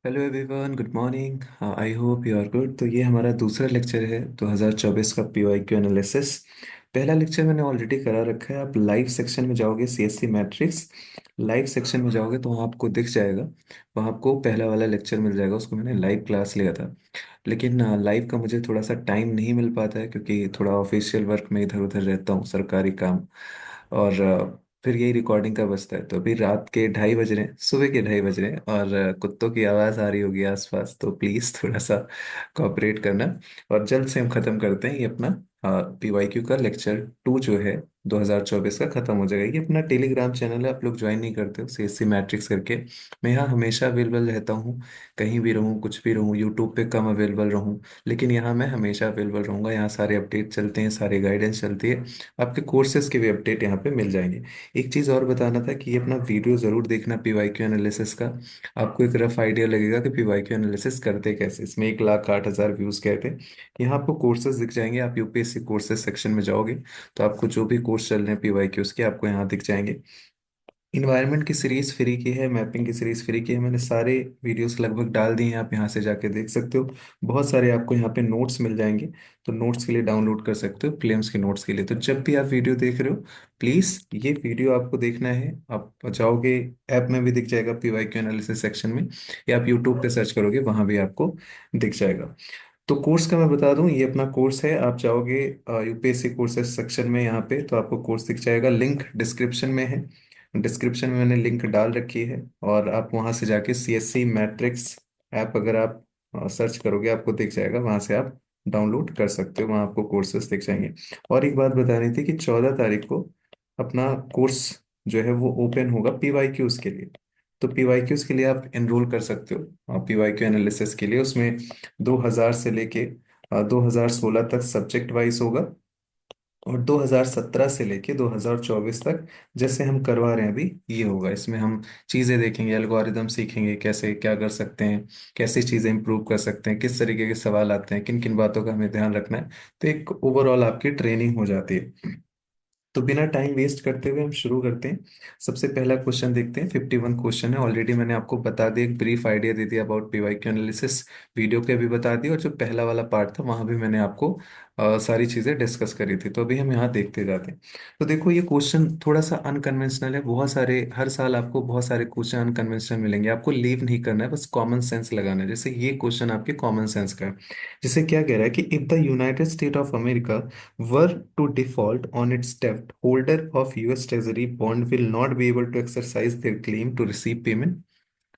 Hello everyone, good morning. I hope you are good. तो ये हमारा दूसरा लेक्चर है 2024 का पीवाईक्यू एनालिसिस। पहला लेक्चर मैंने ऑलरेडी करा रखा है। आप लाइव सेक्शन में जाओगे, सीएससी मैट्रिक्स लाइव सेक्शन में जाओगे तो वहाँ आपको दिख जाएगा। वहाँ आपको पहला वाला लेक्चर मिल जाएगा, उसको मैंने लाइव क्लास लिया था। लेकिन लाइव का मुझे थोड़ा सा टाइम नहीं मिल पाता है क्योंकि थोड़ा ऑफिशियल वर्क में इधर उधर रहता हूँ, सरकारी काम। और फिर यही रिकॉर्डिंग का बचता है। तो अभी रात के 2:30 बज रहे हैं, सुबह के 2:30 बज रहे हैं, और कुत्तों की आवाज़ आ रही होगी आसपास, तो प्लीज़ थोड़ा सा कोऑपरेट करना। और जल्द से हम ख़त्म करते हैं ये अपना पीवाईक्यू का लेक्चर 2 जो है 2024 का ख़त्म हो जाएगा। ये अपना टेलीग्राम चैनल है, आप लोग ज्वाइन नहीं करते हो, सीएससी मैट्रिक्स करके। मैं यहाँ हमेशा अवेलेबल रहता हूँ, कहीं भी रहूँ, कुछ भी रहूँ। यूट्यूब पे कम अवेलेबल रहूँ, लेकिन यहाँ मैं हमेशा अवेलेबल रहूँगा। यहाँ सारे अपडेट चलते हैं, सारी गाइडेंस चलती है। आपके कोर्सेज के भी अपडेट यहाँ पे मिल जाएंगे। एक चीज़ और बताना था कि ये अपना वीडियो ज़रूर देखना पीवाईक्यू एनालिसिस का। आपको एक रफ आइडिया लगेगा कि पीवाईक्यू एनालिसिस करते कैसे। इसमें 1,08,000 व्यूज़ गए थे। यहाँ आपको कोर्सेज दिख जाएंगे। आप यूपीएससी कोर्सेज सेक्शन में जाओगे तो आपको जो भी कोर्स चल रहे हैं पीवाईक्यूज़ के, आपको यहाँ दिख जाएंगे। इन्वायरमेंट की सीरीज फ्री की है, मैपिंग की सीरीज फ्री की है। मैंने सारे वीडियोस लगभग डाल दिए हैं, आप यहाँ से जाके देख सकते हो। बहुत सारे आपको यहाँ पे नोट्स मिल जाएंगे, तो नोट्स के लिए डाउनलोड कर सकते हो, प्रीलिम्स के नोट्स के लिए। तो जब भी आप वीडियो देख रहे हो, प्लीज़ ये वीडियो आपको देखना है। आप जाओगे, ऐप में भी दिख जाएगा पीवाईक्यू एनालिसिस सेक्शन में, या आप यूट्यूब पे सर्च करोगे, वहाँ भी आपको दिख जाएगा। तो कोर्स का मैं बता दूं, ये अपना कोर्स है। आप जाओगे यूपीएससी कोर्सेज सेक्शन में, यहाँ पे तो आपको कोर्स दिख जाएगा। लिंक डिस्क्रिप्शन में है, डिस्क्रिप्शन में मैंने लिंक डाल रखी है। और आप वहाँ से जाके सीएससी मैट्रिक्स ऐप अगर आप सर्च करोगे, आपको दिख जाएगा। वहाँ से आप डाउनलोड कर सकते हो, वहाँ आपको कोर्सेज दिख जाएंगे। और एक बात बतानी थी कि 14 तारीख को अपना कोर्स जो है वो ओपन होगा पीवाईक्यूज के लिए। तो पीवाईक्यूज के लिए आप एनरोल कर सकते हो, पीवाईक्यू एनालिसिस के लिए। उसमें 2000 से लेके 2016 तक सब्जेक्ट वाइज होगा, और 2017 से लेके 2024 तक जैसे हम करवा रहे हैं अभी, ये होगा। इसमें हम चीज़ें देखेंगे, एल्गोरिदम सीखेंगे, कैसे क्या कर सकते हैं, कैसे चीज़ें इंप्रूव कर सकते हैं, किस तरीके के सवाल आते हैं, किन किन बातों का हमें ध्यान रखना है। तो एक ओवरऑल आपकी ट्रेनिंग हो जाती है। तो बिना टाइम वेस्ट करते हुए हम शुरू करते हैं। सबसे पहला क्वेश्चन देखते हैं। 51 क्वेश्चन है। ऑलरेडी मैंने आपको बता दिया, एक ब्रीफ आइडिया दे दिया अबाउट पीवाईक्यू एनालिसिस। वीडियो के भी बता दिया, और जो पहला वाला पार्ट था वहां भी मैंने आपको सारी चीजें डिस्कस करी थी। तो अभी हम यहाँ देखते जाते हैं। तो देखो, ये क्वेश्चन थोड़ा सा अनकन्वेंशनल है। बहुत सारे, हर साल आपको बहुत सारे क्वेश्चन अनकन्वेंशनल मिलेंगे। आपको लीव नहीं करना है, बस कॉमन सेंस लगाना है। जैसे ये क्वेश्चन आपके कॉमन सेंस का है। जैसे क्या कह रहा है कि if the United state of America were to default on its debt, holder of US Treasury bond will not be able to exercise their claim to receive payment।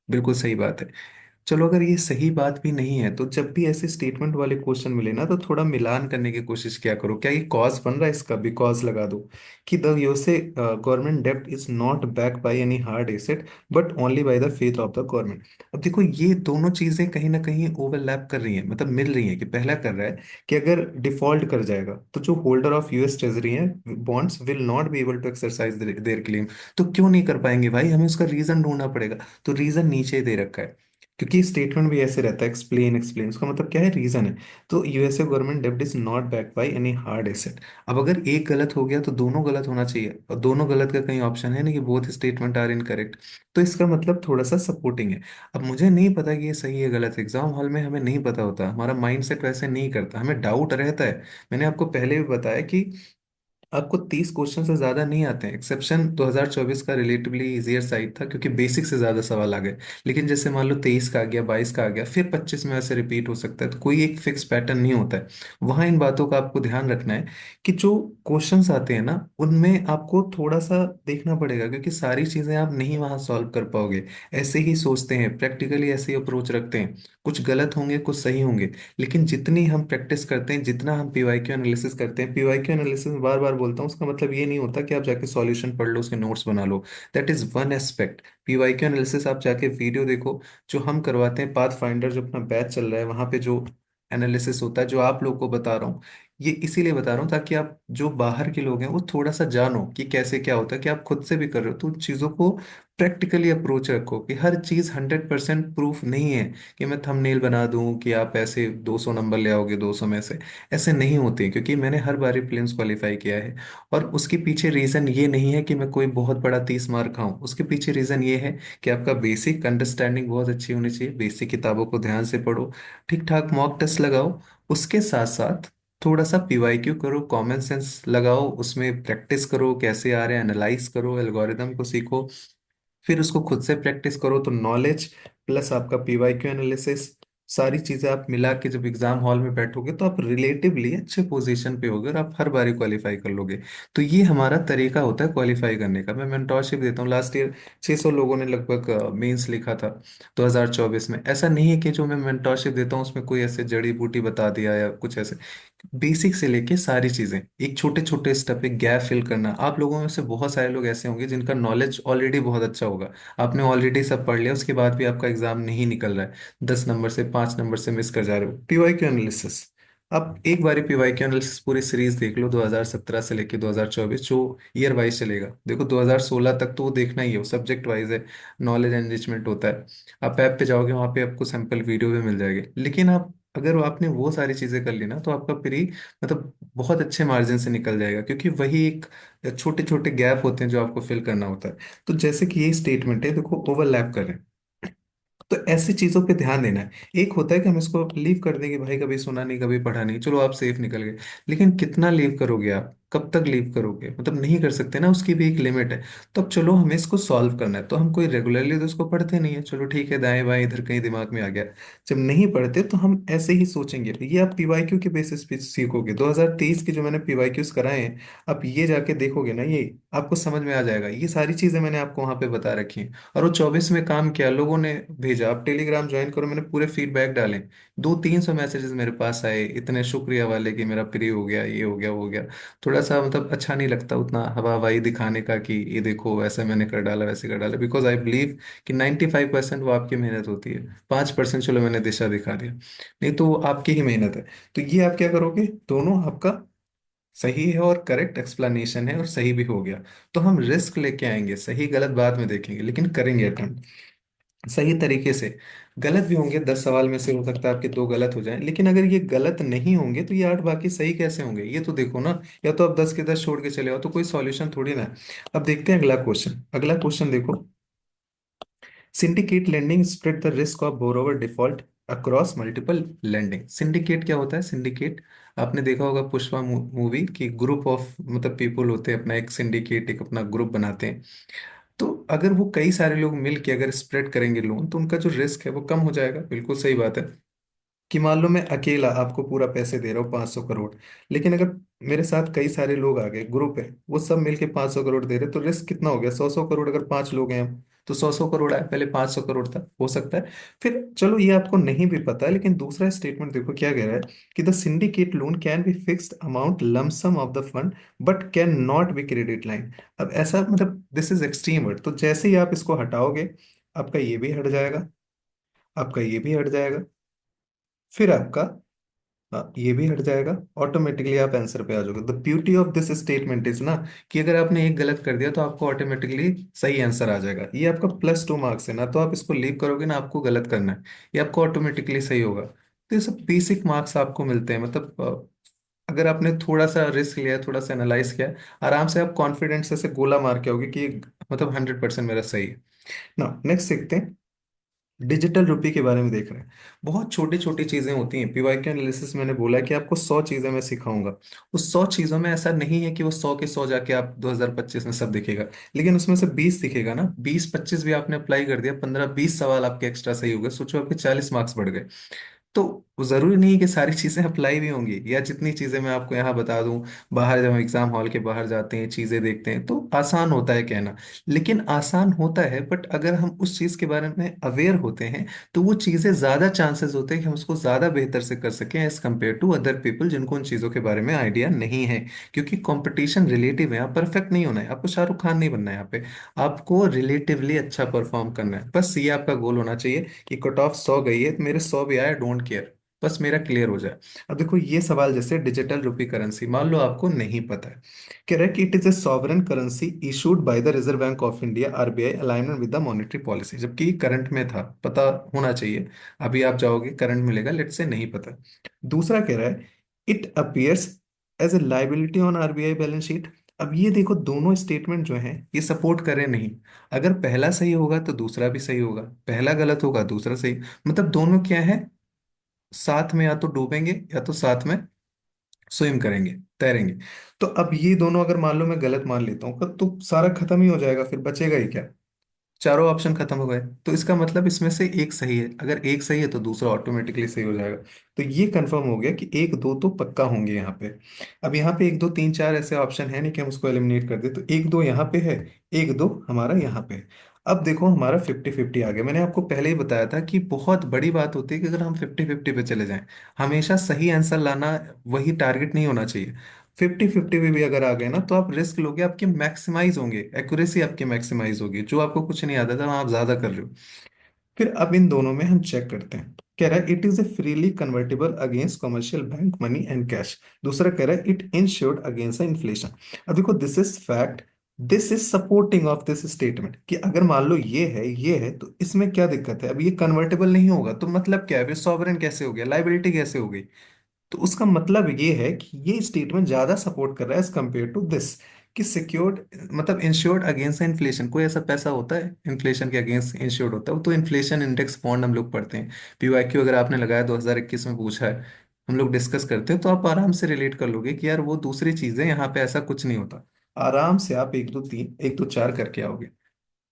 बिल्कुल सही बात है। चलो, अगर ये सही बात भी नहीं है तो जब भी ऐसे स्टेटमेंट वाले क्वेश्चन मिले ना, तो थोड़ा मिलान करने की कोशिश क्या करो। क्या ये कॉज बन रहा है, इसका बिकॉज लगा दो कि द यूएसए गवर्नमेंट डेप्ट is not back by any hard asset but only by the faith of the government. अब देखो, ये दोनों चीजें कहीं ना कहीं ओवरलैप कर रही हैं, मतलब मिल रही हैं। कि पहला कर रहा है कि अगर डिफॉल्ट कर जाएगा तो जो होल्डर ऑफ यूएस ट्रेजरी है bonds will not be able to exercise their claim. तो क्यों नहीं कर पाएंगे भाई, हमें उसका रीजन ढूंढना पड़ेगा। तो रीजन नीचे दे रखा है, क्योंकि स्टेटमेंट भी ऐसे रहता है, एक्सप्लेन एक्सप्लेन, उसका मतलब क्या है, रीजन है। तो यूएसए गवर्नमेंट डेब्ट is not back by any hard asset. अब अगर एक गलत हो गया तो दोनों गलत होना चाहिए, और दोनों गलत का कहीं ऑप्शन है नहीं कि बोथ स्टेटमेंट आर इनकरेक्ट। तो इसका मतलब थोड़ा सा सपोर्टिंग है। अब मुझे नहीं पता कि ये सही है गलत, एग्जाम हॉल में हमें नहीं पता होता, हमारा माइंड सेट वैसे नहीं करता, हमें डाउट रहता है। मैंने आपको पहले भी बताया कि आपको 30 क्वेश्चन से ज्यादा नहीं आते हैं। एक्सेप्शन 2024 का रिलेटिवली इजियर साइड था, क्योंकि बेसिक से ज्यादा सवाल आ गए। लेकिन जैसे मान लो 23 का आ गया, 22 का आ गया, फिर 25 में ऐसे रिपीट हो सकता है। तो कोई एक फिक्स पैटर्न नहीं होता है। वहां इन बातों का आपको ध्यान रखना है कि जो क्वेश्चंस आते हैं ना, उनमें आपको थोड़ा सा देखना पड़ेगा, क्योंकि सारी चीजें आप नहीं वहां सॉल्व कर पाओगे। ऐसे ही सोचते हैं, प्रैक्टिकली ऐसे ही अप्रोच रखते हैं। कुछ गलत होंगे, कुछ सही होंगे, लेकिन जितनी हम प्रैक्टिस करते हैं, जितना हम पीवाईक्यू एनालिसिस करते हैं, पीवाईक्यू एनालिसिस में बार बार बोलता हूँ, उसका मतलब ये नहीं होता कि आप जाके सॉल्यूशन पढ़ लो, उसके नोट्स बना लो। That is one aspect. PYQ analysis आप जाके वीडियो देखो, जो हम करवाते हैं पाथ फाइंडर, जो अपना बैच चल रहा है, वहां पे जो एनालिसिस होता है, जो आप लोग को बता रहा हूँ, ये इसीलिए बता रहा हूँ ताकि आप जो बाहर के लोग हैं वो थोड़ा सा जानो कि कैसे क्या होता है, कि आप खुद से भी कर रहे हो तो उन चीज़ों को प्रैक्टिकली अप्रोच रखो, कि हर चीज़ 100% प्रूफ नहीं है कि मैं थंबनेल बना दूं कि आप ऐसे 200 नंबर ले आओगे 200 में से। ऐसे नहीं होते, क्योंकि मैंने हर बार प्रीलिम्स क्वालिफाई किया है। और उसके पीछे रीज़न ये नहीं है कि मैं कोई बहुत बड़ा 30 मार्क खाऊं, उसके पीछे रीज़न ये है कि आपका बेसिक अंडरस्टैंडिंग बहुत अच्छी होनी चाहिए, बेसिक किताबों को ध्यान से पढ़ो, ठीक ठाक मॉक टेस्ट लगाओ, उसके साथ साथ थोड़ा सा पीवाईक्यू करो, कॉमन सेंस लगाओ, उसमें प्रैक्टिस करो कैसे आ रहे हैं, एनालाइज करो, एल्गोरिदम को सीखो, फिर उसको खुद से प्रैक्टिस करो। तो नॉलेज प्लस आपका पीवाईक्यू एनालिसिस, सारी चीजें आप मिला के जब एग्जाम हॉल में बैठोगे तो आप रिलेटिवली अच्छे पोजीशन पे होगे और आप हर बारी क्वालिफाई कर लोगे। तो ये हमारा तरीका होता है क्वालिफाई करने का। मैं मेंटोरशिप देता हूँ, लास्ट ईयर 600 लोगों ने लगभग मेंस लिखा था 2024 में। ऐसा नहीं है कि जो मैं मेंटोरशिप देता हूँ उसमें कोई ऐसे जड़ी बूटी बता दिया या कुछ ऐसे, बेसिक से लेके सारी चीजें, एक छोटे छोटे स्टेप, एक गैप फिल करना। आप लोगों में से बहुत सारे लोग ऐसे होंगे जिनका नॉलेज ऑलरेडी बहुत अच्छा होगा, आपने ऑलरेडी सब पढ़ लिया, उसके बाद भी आपका एग्जाम नहीं निकल रहा है, 10 नंबर से 5 नंबर से मिस कर जा रहे हो। पीवाईक्यू एनालिसिस, आप एक बार पीवाईक्यू एनालिसिस पूरी सीरीज देख लो 2017 से लेके 2024, जो ईयर वाइज चलेगा। देखो 2016 तक तो वो देखना ही है, वो सब्जेक्ट वाइज है, नॉलेज एनरिचमेंट होता है। आप ऐप पे जाओगे वहां पे आपको सैंपल वीडियो भी मिल जाएगी, लेकिन आप अगर वो आपने वो सारी चीजें कर ली ना तो आपका प्री मतलब बहुत अच्छे मार्जिन से निकल जाएगा, क्योंकि वही एक छोटे छोटे गैप होते हैं जो आपको फिल करना होता है। तो जैसे कि ये स्टेटमेंट है, देखो ओवरलैप कर रहे हैं, तो ऐसी चीजों पे ध्यान देना है। एक होता है कि हम इसको लीव कर देंगे, भाई कभी सुना नहीं कभी पढ़ा नहीं, चलो आप सेफ निकल गए, लेकिन कितना लीव करोगे आप, कब तक लीव करोगे, मतलब नहीं कर सकते ना, उसकी भी एक लिमिट है। तो अब चलो हमें इसको सॉल्व करना है, तो हम कोई रेगुलरली तो इसको पढ़ते नहीं है, चलो ठीक है दाएं बाएं इधर कहीं दिमाग में आ गया। जब नहीं पढ़ते तो हम ऐसे ही सोचेंगे, ये आप पीवाईक्यू के बेसिस पे सीखोगे। 2023 के जो मैंने पीवाईक्यूज कराए हैं, आप ये जाके देखोगे ना, ये आपको समझ में आ जाएगा, ये सारी चीजें मैंने आपको वहां पे बता रखी हैं। और वो 24 में काम किया, लोगों ने भेजा, आप टेलीग्राम ज्वाइन करो, मैंने पूरे फीडबैक डाले, 200-300 मैसेजेस मेरे पास आए, इतने शुक्रिया वाले कि मेरा प्री हो गया, ये हो गया वो हो गया। थोड़ा सा मतलब अच्छा नहीं लगता उतना हवा हवाई दिखाने का कि ये देखो वैसे मैंने कर डाला वैसे कर डाला, बिकॉज आई बिलीव कि 95% वो आपकी मेहनत होती है, 5% चलो मैंने दिशा दिखा दिया, नहीं तो वो आपकी ही मेहनत है। तो ये आप क्या करोगे, दोनों आपका सही है और करेक्ट एक्सप्लेनेशन है और सही भी हो गया, तो हम रिस्क लेके आएंगे, सही गलत बाद में देखेंगे लेकिन करेंगे अटेम्प्ट सही तरीके से। गलत भी होंगे, 10 सवाल में से हो सकता है आपके 2 गलत हो जाएं, लेकिन अगर ये गलत नहीं होंगे तो ये 8 बाकी सही कैसे होंगे, ये तो देखो ना। या तो आप 10 के 10 छोड़ के चले आओ तो कोई सॉल्यूशन थोड़ी ना है। अब देखते हैं अगला क्वेश्चन, अगला क्वेश्चन देखो। Syndicate lending spread the risk of borrower default across multiple lending. Syndicate क्या होता है, सिंडिकेट आपने देखा होगा पुष्पा मूवी की, ग्रुप ऑफ मतलब पीपल होते हैं, अपना एक सिंडिकेट, एक अपना ग्रुप बनाते हैं। तो अगर वो कई सारे लोग मिल के अगर स्प्रेड करेंगे लोन तो उनका जो रिस्क है वो कम हो जाएगा, बिल्कुल सही बात है। कि मान लो मैं अकेला आपको पूरा पैसे दे रहा हूँ 500 करोड़, लेकिन अगर मेरे साथ कई सारे लोग आ गए, ग्रुप है, वो सब मिलके 500 करोड़ दे रहे, तो रिस्क कितना हो गया, 100-100 करोड़। अगर 5 लोग हैं हम तो 100-100 करोड़ आए, पहले 500 करोड़ था, हो सकता है। फिर चलो ये आपको नहीं भी पता है, लेकिन दूसरा स्टेटमेंट देखो क्या कह रहा है, कि the syndicate loan can be fixed amount lump sum of the fund but can not be credit line. अब ऐसा मतलब दिस इज एक्सट्रीम वर्ड, तो जैसे ही आप इसको हटाओगे आपका ये भी हट जाएगा, आपका ये भी हट जाएगा, फिर आपका ये भी हट जाएगा, ऑटोमेटिकली आप आंसर पे आ जाओगे। The beauty of this statement is ना, कि अगर आपने एक गलत कर दिया तो आपको ऑटोमेटिकली सही आंसर आ जाएगा, ये आपका +2 मार्क्स है ना, तो आप इसको लीव करोगे ना आपको गलत करना है, ये आपको ऑटोमेटिकली सही होगा। तो ये सब बेसिक मार्क्स आपको मिलते हैं, मतलब अगर आपने थोड़ा सा रिस्क लिया, थोड़ा सा एनालाइज किया, आराम से आप कॉन्फिडेंस से गोला मार के आओगे कि मतलब 100% मेरा सही है ना। नेक्स्ट देखते हैं, डिजिटल रुपये के बारे में देख रहे हैं। बहुत छोटी छोटी चीजें होती हैं, पीवाईक्यू एनालिसिस मैंने बोला है कि आपको 100 चीजें मैं सिखाऊंगा, उस 100 चीजों में ऐसा नहीं है कि वो 100 के 100 जाके आप 2025 में सब दिखेगा, लेकिन उसमें से 20 दिखेगा ना, 20-25 भी आपने अप्लाई कर दिया, 15-20 सवाल आपके एक्स्ट्रा सही हो गए, सोचो आपके 40 मार्क्स बढ़ गए। तो वो जरूरी नहीं है कि सारी चीजें अप्लाई भी होंगी, या जितनी चीजें मैं आपको यहाँ बता दूं, बाहर जब हम एग्जाम हॉल के बाहर जाते हैं चीजें देखते हैं तो आसान होता है कहना, लेकिन आसान होता है, बट अगर हम उस चीज के बारे में अवेयर होते हैं तो वो चीजें ज्यादा चांसेस होते हैं कि हम उसको ज्यादा बेहतर से कर सकें as compare to other people जिनको उन चीजों के बारे में आइडिया नहीं है। क्योंकि कंपटीशन रिलेटिव है, आप परफेक्ट नहीं होना है, आपको शाहरुख खान नहीं बनना है यहाँ पे, आपको रिलेटिवली अच्छा परफॉर्म करना है, बस ये आपका गोल होना चाहिए कि कट ऑफ 100 गई है तो मेरे 100 भी आए, डोंट केयर। बस मेरा क्लियर हो जाए। अब देखो ये सवाल जैसे डिजिटल रुपी करेंसी, मान लो आपको नहीं पता है। कह रहा है कि it is a sovereign currency issued by the reserve bank of India RBI alignment with the monetary policy, जबकि करंट में था, पता होना चाहिए। अभी आप जाओगे करंट मिलेगा, लेट से नहीं पता। दूसरा कह रहा है it appears as a liability on RBI balance sheet. अब ये देखो दोनों स्टेटमेंट जो हैं ये सपोर्ट कर रहे नहीं। अगर पहला सही होगा तो दूसरा भी सही होगा, पहला गलत होगा दूसरा सही। मतलब दोनों क्या है, साथ में या तो डूबेंगे या तो साथ में स्विम करेंगे, तैरेंगे। तो अब ये दोनों अगर मान लो मैं गलत मान लेता हूँ तो सारा खत्म ही हो जाएगा, फिर बचेगा ही क्या। चारों ऑप्शन खत्म हो गए, तो इसका मतलब इसमें से एक सही है, अगर एक सही है तो दूसरा ऑटोमेटिकली सही हो जाएगा। तो ये कंफर्म हो गया कि एक दो तो पक्का होंगे यहाँ पे। अब यहाँ पे एक दो तीन चार ऐसे ऑप्शन है नहीं कि हम उसको एलिमिनेट कर दे, तो एक दो यहाँ पे है, एक दो हमारा यहाँ पे है। अब देखो हमारा 50-50 आ गया। मैंने आपको पहले ही बताया था कि बहुत बड़ी बात होती है कि अगर हम 50-50 पे चले जाएं, हमेशा सही आंसर लाना वही टारगेट नहीं होना चाहिए। 50-50 में भी अगर आ गए ना तो आप रिस्क लोगे, आपके मैक्सिमाइज होंगे, एक्यूरेसी आपकी मैक्सिमाइज होगी, जो आपको कुछ नहीं आता था वहाँ आप ज्यादा कर रहे हो। फिर अब इन दोनों में हम चेक करते हैं। कह रहा है it is a freely convertible against commercial bank money and cash. दूसरा कह रहा है इट इंश्योर्ड अगेंस्ट इन्फ्लेशन। अब देखो this is fact, this is supporting of this statement, कि अगर मान लो ये है तो इसमें क्या दिक्कत है। अब ये कन्वर्टेबल नहीं होगा तो मतलब क्या है, फिर सॉवरेन कैसे हो गया, लाइबिलिटी कैसे हो गई। तो उसका मतलब ये है कि ये स्टेटमेंट ज्यादा सपोर्ट कर रहा है एज कम्पेयर टू दिस, कि सिक्योर्ड मतलब इंश्योर्ड अगेंस्ट इन्फ्लेशन। कोई ऐसा पैसा होता है इन्फ्लेशन के अगेंस्ट इंश्योर्ड होता है, वो तो इन्फ्लेशन इंडेक्स बॉन्ड हम लोग पढ़ते हैं। पीवाईक्यू अगर आपने लगाया 2021 में पूछा है, हम लोग डिस्कस करते हैं, तो आप आराम से रिलेट कर लोगे कि यार वो दूसरी चीजें, यहाँ पे ऐसा कुछ नहीं होता। आराम से आप एक दो तीन एक दो चार करके आओगे।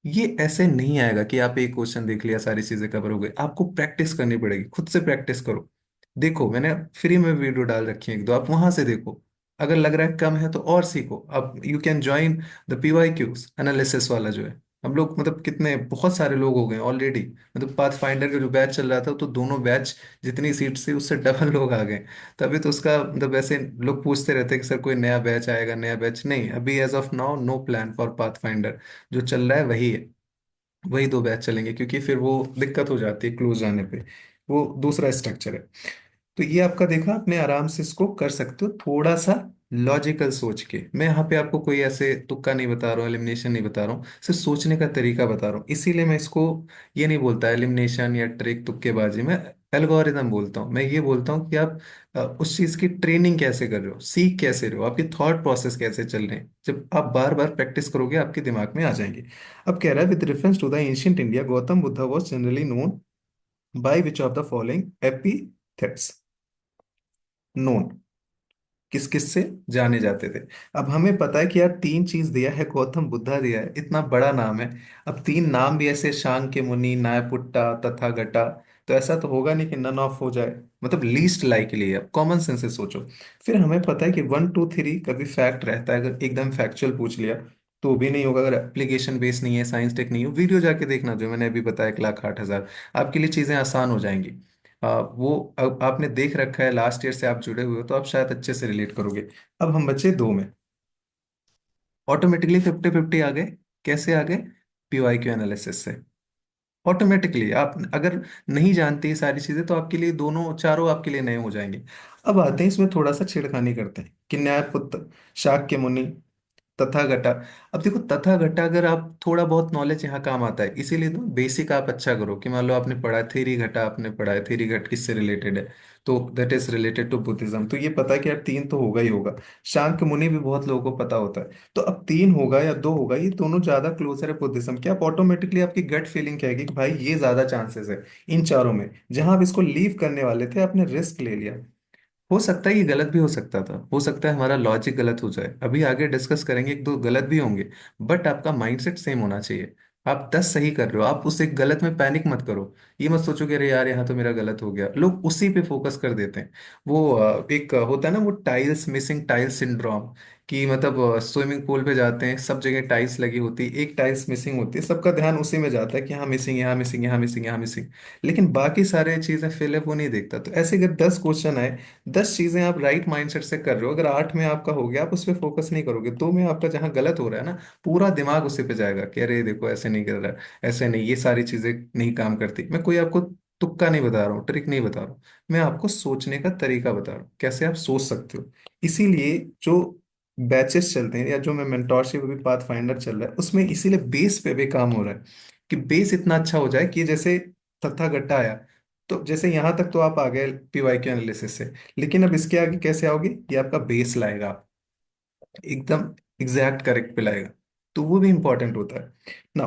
ये ऐसे नहीं आएगा कि आप एक क्वेश्चन देख लिया सारी चीजें कवर हो गई, आपको प्रैक्टिस करनी पड़ेगी, खुद से प्रैक्टिस करो। देखो मैंने फ्री में वीडियो डाल रखी है एक दो, आप वहां से देखो। अगर लग रहा है कम है तो और सीखो। अब you can join the PYQs analysis वाला जो है। हम लोग मतलब कितने बहुत सारे लोग हो गए ऑलरेडी। मतलब पाथ फाइंडर का जो बैच चल रहा था तो दोनों बैच जितनी सीट थी उससे डबल लोग आ गए। तभी तो उसका मतलब ऐसे लोग पूछते रहते हैं कि सर कोई नया बैच आएगा, नया बैच नहीं, अभी as of now no plan for path finder. जो चल रहा है वही है, वही दो बैच चलेंगे, क्योंकि फिर वो दिक्कत हो जाती है क्लोज जाने पे। वो दूसरा स्ट्रक्चर है। तो ये आपका देखा, आपने आराम से इसको कर सकते हो थोड़ा सा लॉजिकल सोच के। मैं यहाँ पे आपको कोई ऐसे तुक्का नहीं बता रहा हूँ, एलिमिनेशन नहीं बता रहा हूँ, सिर्फ सोचने का तरीका बता रहा हूँ। इसीलिए मैं इसको ये नहीं बोलता एलिमिनेशन या ट्रिक तुक्केबाजी, मैं एल्गोरिदम बोलता हूँ। मैं ये बोलता हूँ कि आप उस चीज की ट्रेनिंग कैसे कर रहे हो, सीख कैसे रहे हो, आपकी थॉट प्रोसेस कैसे चल रहे हैं। जब आप बार बार प्रैक्टिस करोगे आपके दिमाग में आ जाएंगे। अब कह रहा है with reference to the ancient India Gautam Buddha was generally known by which of the following epithets. Known किस किस से जाने जाते थे। अब हमें पता है कि यार तीन चीज दिया है, गौतम बुद्धा दिया है, इतना बड़ा नाम है। अब तीन नाम भी ऐसे शांक्य मुनि, न्यायपुट्टा, तथागता, तो ऐसा तो होगा नहीं कि नन ऑफ हो जाए। मतलब लीस्ट लाइकली है, अब कॉमन सेंस से सोचो। फिर हमें पता है कि 1 2 3 कभी फैक्ट रहता है, अगर एकदम फैक्चुअल पूछ लिया तो भी नहीं होगा। अगर एप्लीकेशन बेस नहीं है, साइंस टेक नहीं हो, वीडियो जाके देखना जो मैंने अभी बताया 1,08,000, आपके लिए चीजें आसान हो जाएंगी। वो अब आपने देख रखा है, लास्ट ईयर से आप जुड़े हुए हो तो आप शायद अच्छे से रिलेट करोगे। अब हम बचे दो में, ऑटोमेटिकली 50-50 आ गए। कैसे आ गए, पीवाईक्यू एनालिसिस से। ऑटोमेटिकली आप अगर नहीं जानते ये सारी चीजें तो आपके लिए दोनों चारों आपके लिए नए हो जाएंगे। अब आते हैं इसमें थोड़ा सा छेड़खानी करते हैं कि न्यायपुत्र, शाक्य मुनि, तथागता। अब देखो तथागता अगर आप थोड़ा बहुत नॉलेज यहाँ काम आता है, इसीलिए तो बेसिक आप अच्छा करो कि मान लो आपने पढ़ा है थेरी घटा, आपने पढ़ा है थेरी घट किससे रिलेटेड है, तो that is related to Buddhism, तो ये पता है कि यार तीन तो होगा ही होगा। शांक्य मुनि भी बहुत लोगों को पता होता है। तो अब तीन होगा या दो होगा, ये दोनों ज्यादा क्लोजर है बुद्धिज्म के, आप ऑटोमेटिकली आपकी गट फीलिंग कहेगी कि भाई ये ज्यादा चांसेस है इन चारों में। जहां आप इसको लीव करने वाले थे आपने रिस्क ले लिया। हो सकता है ये गलत भी हो सकता था, हो सकता है हमारा लॉजिक गलत हो जाए, अभी आगे डिस्कस करेंगे, एक दो गलत भी होंगे। बट आपका माइंडसेट सेम होना चाहिए। आप 10 सही कर रहे हो, आप उस एक गलत में पैनिक मत करो। ये मत सोचो कि अरे यार यहाँ तो मेरा गलत हो गया, लोग उसी पे फोकस कर देते हैं। वो एक होता है ना वो टाइल्स मिसिंग टाइल्स सिंड्रोम, कि मतलब स्विमिंग पूल पे जाते हैं, सब जगह टाइल्स लगी होती है, एक टाइल्स मिसिंग होती है, सबका ध्यान उसी में जाता है कि यहाँ मिसिंग, यहाँ मिसिंग, यहाँ मिसिंग, यहाँ मिसिंग। लेकिन बाकी सारे चीजें फिल है वो नहीं देखता। तो ऐसे अगर 10 क्वेश्चन आए, 10 चीजें आप राइट माइंडसेट से कर रहे हो, अगर 8 में आपका हो गया आप उस पर फोकस नहीं करोगे, 2 में आपका जहां गलत हो रहा है ना, पूरा दिमाग उसी पे जाएगा कि अरे देखो ऐसे नहीं कर रहा है, ऐसे नहीं, ये सारी चीजें नहीं काम करती। मैं कोई आपको तुक्का नहीं बता रहा हूँ, ट्रिक नहीं बता रहा हूँ। मैं आपको सोचने का तरीका बता रहा हूँ, कैसे आप सोच सकते हो। इसीलिए जो बैचेस चलते हैं या जो मैं मेंटोरशिप अभी पाथ फाइंडर चल रहा है उसमें इसीलिए बेस पे भी काम हो रहा है, कि बेस इतना अच्छा हो जाए कि जैसे तथा गट्टा आया, तो जैसे यहां तक तो आप आ गए पीवाई क्यू एनालिसिस से, लेकिन अब इसके आगे कैसे आओगे, ये आपका बेस लाएगा, एकदम एग्जैक्ट करेक्ट पे लाएगा। तो वो भी इंपॉर्टेंट होता है ना।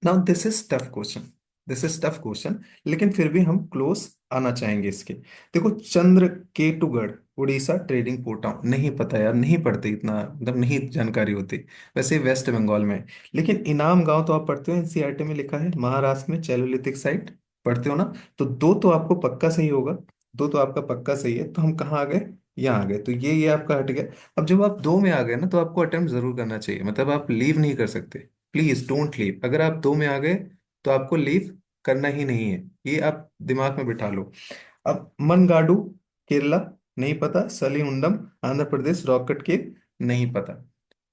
Now this is tough question, this is tough question, लेकिन फिर भी हम क्लोज आना चाहेंगे इसके। देखो, चंद्र केटुगढ़ उड़ीसा ट्रेडिंग पोर्ट टाउन, नहीं पता यार, नहीं पढ़ते इतना, मतलब नहीं जानकारी होती। वैसे वेस्ट बंगाल में है। लेकिन इनाम गांव तो आप पढ़ते हो, एनसीईआरटी में लिखा है, महाराष्ट्र में चैलोलिथिक साइट, पढ़ते हो ना। तो दो तो आपको पक्का सही होगा, दो तो आपका पक्का सही है। तो हम कहाँ आ गए, यहाँ आ गए। तो ये आपका हट गया। अब जब आप दो में आ गए ना, तो आपको अटेम्प्ट जरूर करना चाहिए, मतलब आप लीव नहीं कर सकते। Please don't leave. अगर आप दो में आ गए तो आपको लीव करना ही नहीं है, ये आप दिमाग में बिठा लो। अब मनगाडू केरला, नहीं पता। सलीमुंडम आंध्र प्रदेश, रॉकेट केव, नहीं पता।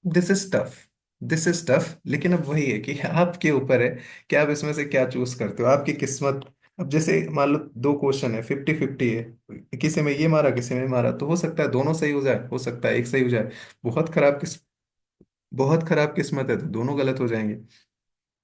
This is tough, this is tough, लेकिन अब वही है कि आपके ऊपर है कि आप इसमें से क्या चूज करते हो, आपकी किस्मत। अब जैसे मान लो दो क्वेश्चन है, 50-50 है, किसी में ये मारा किसी में मारा, तो हो सकता है दोनों सही हो जाए, हो सकता है एक सही हो जाए। बहुत खराब किस बहुत खराब किस्मत है तो दोनों गलत हो जाएंगे।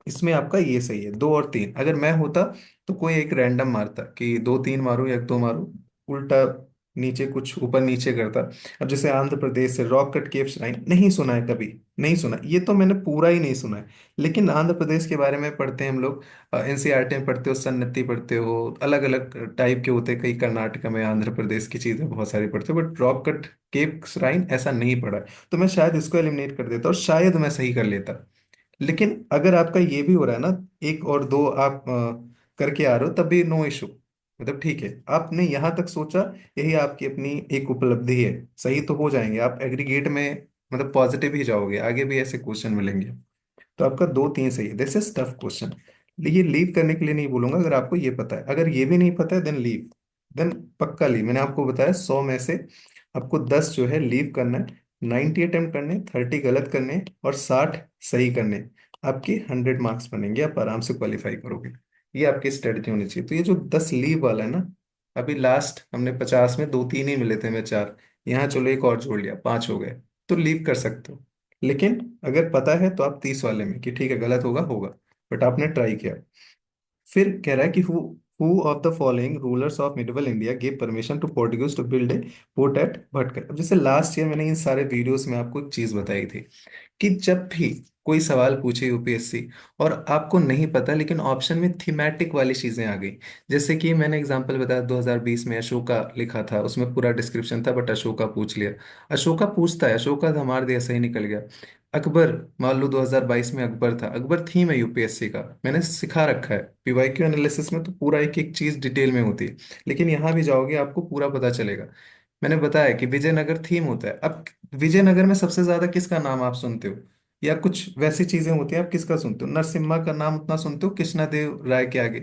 इसमें आपका ये सही है, दो और तीन। अगर मैं होता तो कोई एक रैंडम मारता कि दो तीन मारूं या दो मारूं, उल्टा नीचे कुछ ऊपर नीचे करता। अब जैसे आंध्र प्रदेश से रॉक कट केव श्राइन, नहीं सुना है कभी, नहीं सुना, ये तो मैंने पूरा ही नहीं सुना है। लेकिन आंध्र प्रदेश के बारे में पढ़ते हैं हम लोग, एनसीईआरटी में पढ़ते हो, सन्नति पढ़ते हो, अलग अलग टाइप के होते हैं, कई कर्नाटका में आंध्र प्रदेश की चीजें बहुत सारी पढ़ते हो, but rock cut cave shrine ऐसा नहीं पढ़ा है। तो मैं शायद इसको एलिमिनेट कर देता और शायद मैं सही कर लेता। लेकिन अगर आपका ये भी हो रहा है ना, एक और दो आप करके आ रहे हो, तब भी नो इशू, मतलब ठीक है, आपने यहां तक सोचा, यही आपकी अपनी एक उपलब्धि है। सही तो हो जाएंगे आप एग्रीगेट में, मतलब पॉजिटिव ही जाओगे, आगे भी ऐसे क्वेश्चन मिलेंगे। तो आपका दो तीन सही है। This is tough question. ये लीव करने के लिए नहीं बोलूंगा, अगर आपको ये पता है। अगर ये भी नहीं पता है देन लीव, देन पक्का लीव। मैंने आपको बताया 100 में से आपको 10 जो है लीव करना है, 90 अटेम्प्ट करने, 30 गलत करने और 60 सही करने। आपके 100 मार्क्स बनेंगे, आप आराम से क्वालिफाई करोगे। ये आपकी स्ट्रेटजी होनी चाहिए। तो ये जो 10 लीव वाला है ना, अभी लास्ट हमने 50 में दो तीन ही मिले थे, मैं चार, यहाँ चलो एक और जोड़ लिया, पांच हो गए। तो लीव कर सकते हो। लेकिन अगर पता है तो आप 30 वाले में कि ठीक है गलत होगा होगा, बट आपने ट्राई किया। फिर कह रहा है कि who of the following rulers of medieval India give permission to Portuguese to build a port at Bhatkal. अब जैसे लास्ट ईयर मैंने इन सारे वीडियोस में आपको एक चीज बताई थी, कि जब भी कोई सवाल पूछे यूपीएससी और आपको नहीं पता, लेकिन ऑप्शन में थीमेटिक वाली चीजें आ गई, जैसे कि मैंने एग्जांपल बताया 2020 में अशोका लिखा था, उसमें पूरा डिस्क्रिप्शन था, बट अशोका पूछ लिया। अशोका पूछता है, अशोका था, हमारे दिया सही निकल गया। अकबर, मान लो 2022 में अकबर था, अकबर थीम है यूपीएससी का, मैंने सिखा रखा है। पीवाईक्यू एनालिसिस में तो पूरा एक एक चीज डिटेल में होती है, लेकिन यहाँ भी जाओगे आपको पूरा पता चलेगा। मैंने बताया कि विजयनगर थीम होता है। अब विजयनगर में सबसे ज्यादा किसका नाम आप सुनते हो, या कुछ वैसी चीजें होती हैं आप किसका सुनते हो, नरसिम्हा का नाम उतना सुनते हो कृष्णदेव राय के आगे।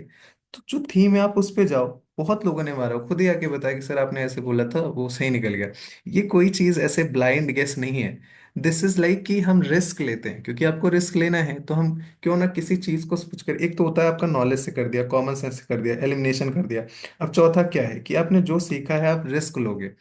तो जो थीम है आप उस पे जाओ। बहुत लोगों ने मारा, खुद ही आके बताया कि सर आपने ऐसे बोला था, वो सही निकल गया। ये कोई चीज ऐसे ब्लाइंड गेस नहीं है। दिस इज लाइक कि हम रिस्क लेते हैं, क्योंकि आपको रिस्क लेना है तो हम क्यों ना किसी चीज को सोच कर, एक तो होता है आपका नॉलेज से कर दिया, कॉमन सेंस से कर दिया, एलिमिनेशन कर दिया। अब चौथा क्या है कि आपने जो सीखा है आप रिस्क लोगे,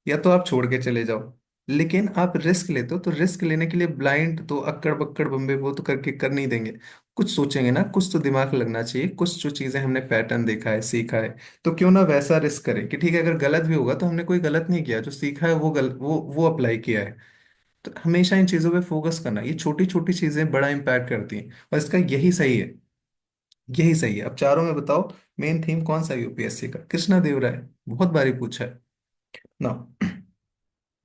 या तो आप छोड़ के चले जाओ। लेकिन आप रिस्क लेते हो, तो रिस्क लेने के लिए ब्लाइंड तो अक्कड़ बक्कड़ बम्बे वो तो करके कर नहीं देंगे। कुछ सोचेंगे ना, कुछ तो दिमाग लगना चाहिए, कुछ जो चीजें हमने पैटर्न देखा है सीखा है, तो क्यों ना वैसा रिस्क करें कि ठीक है अगर गलत भी होगा तो हमने कोई गलत नहीं किया, जो सीखा है वो वो अप्लाई किया है। तो हमेशा इन चीजों पे फोकस करना, ये छोटी छोटी चीजें बड़ा इम्पैक्ट करती हैं, और इसका यही सही है, यही सही है। अब चारों में बताओ मेन थीम कौन सा है यूपीएससी का, कृष्णा देव राय, बहुत बारी पूछा है ना।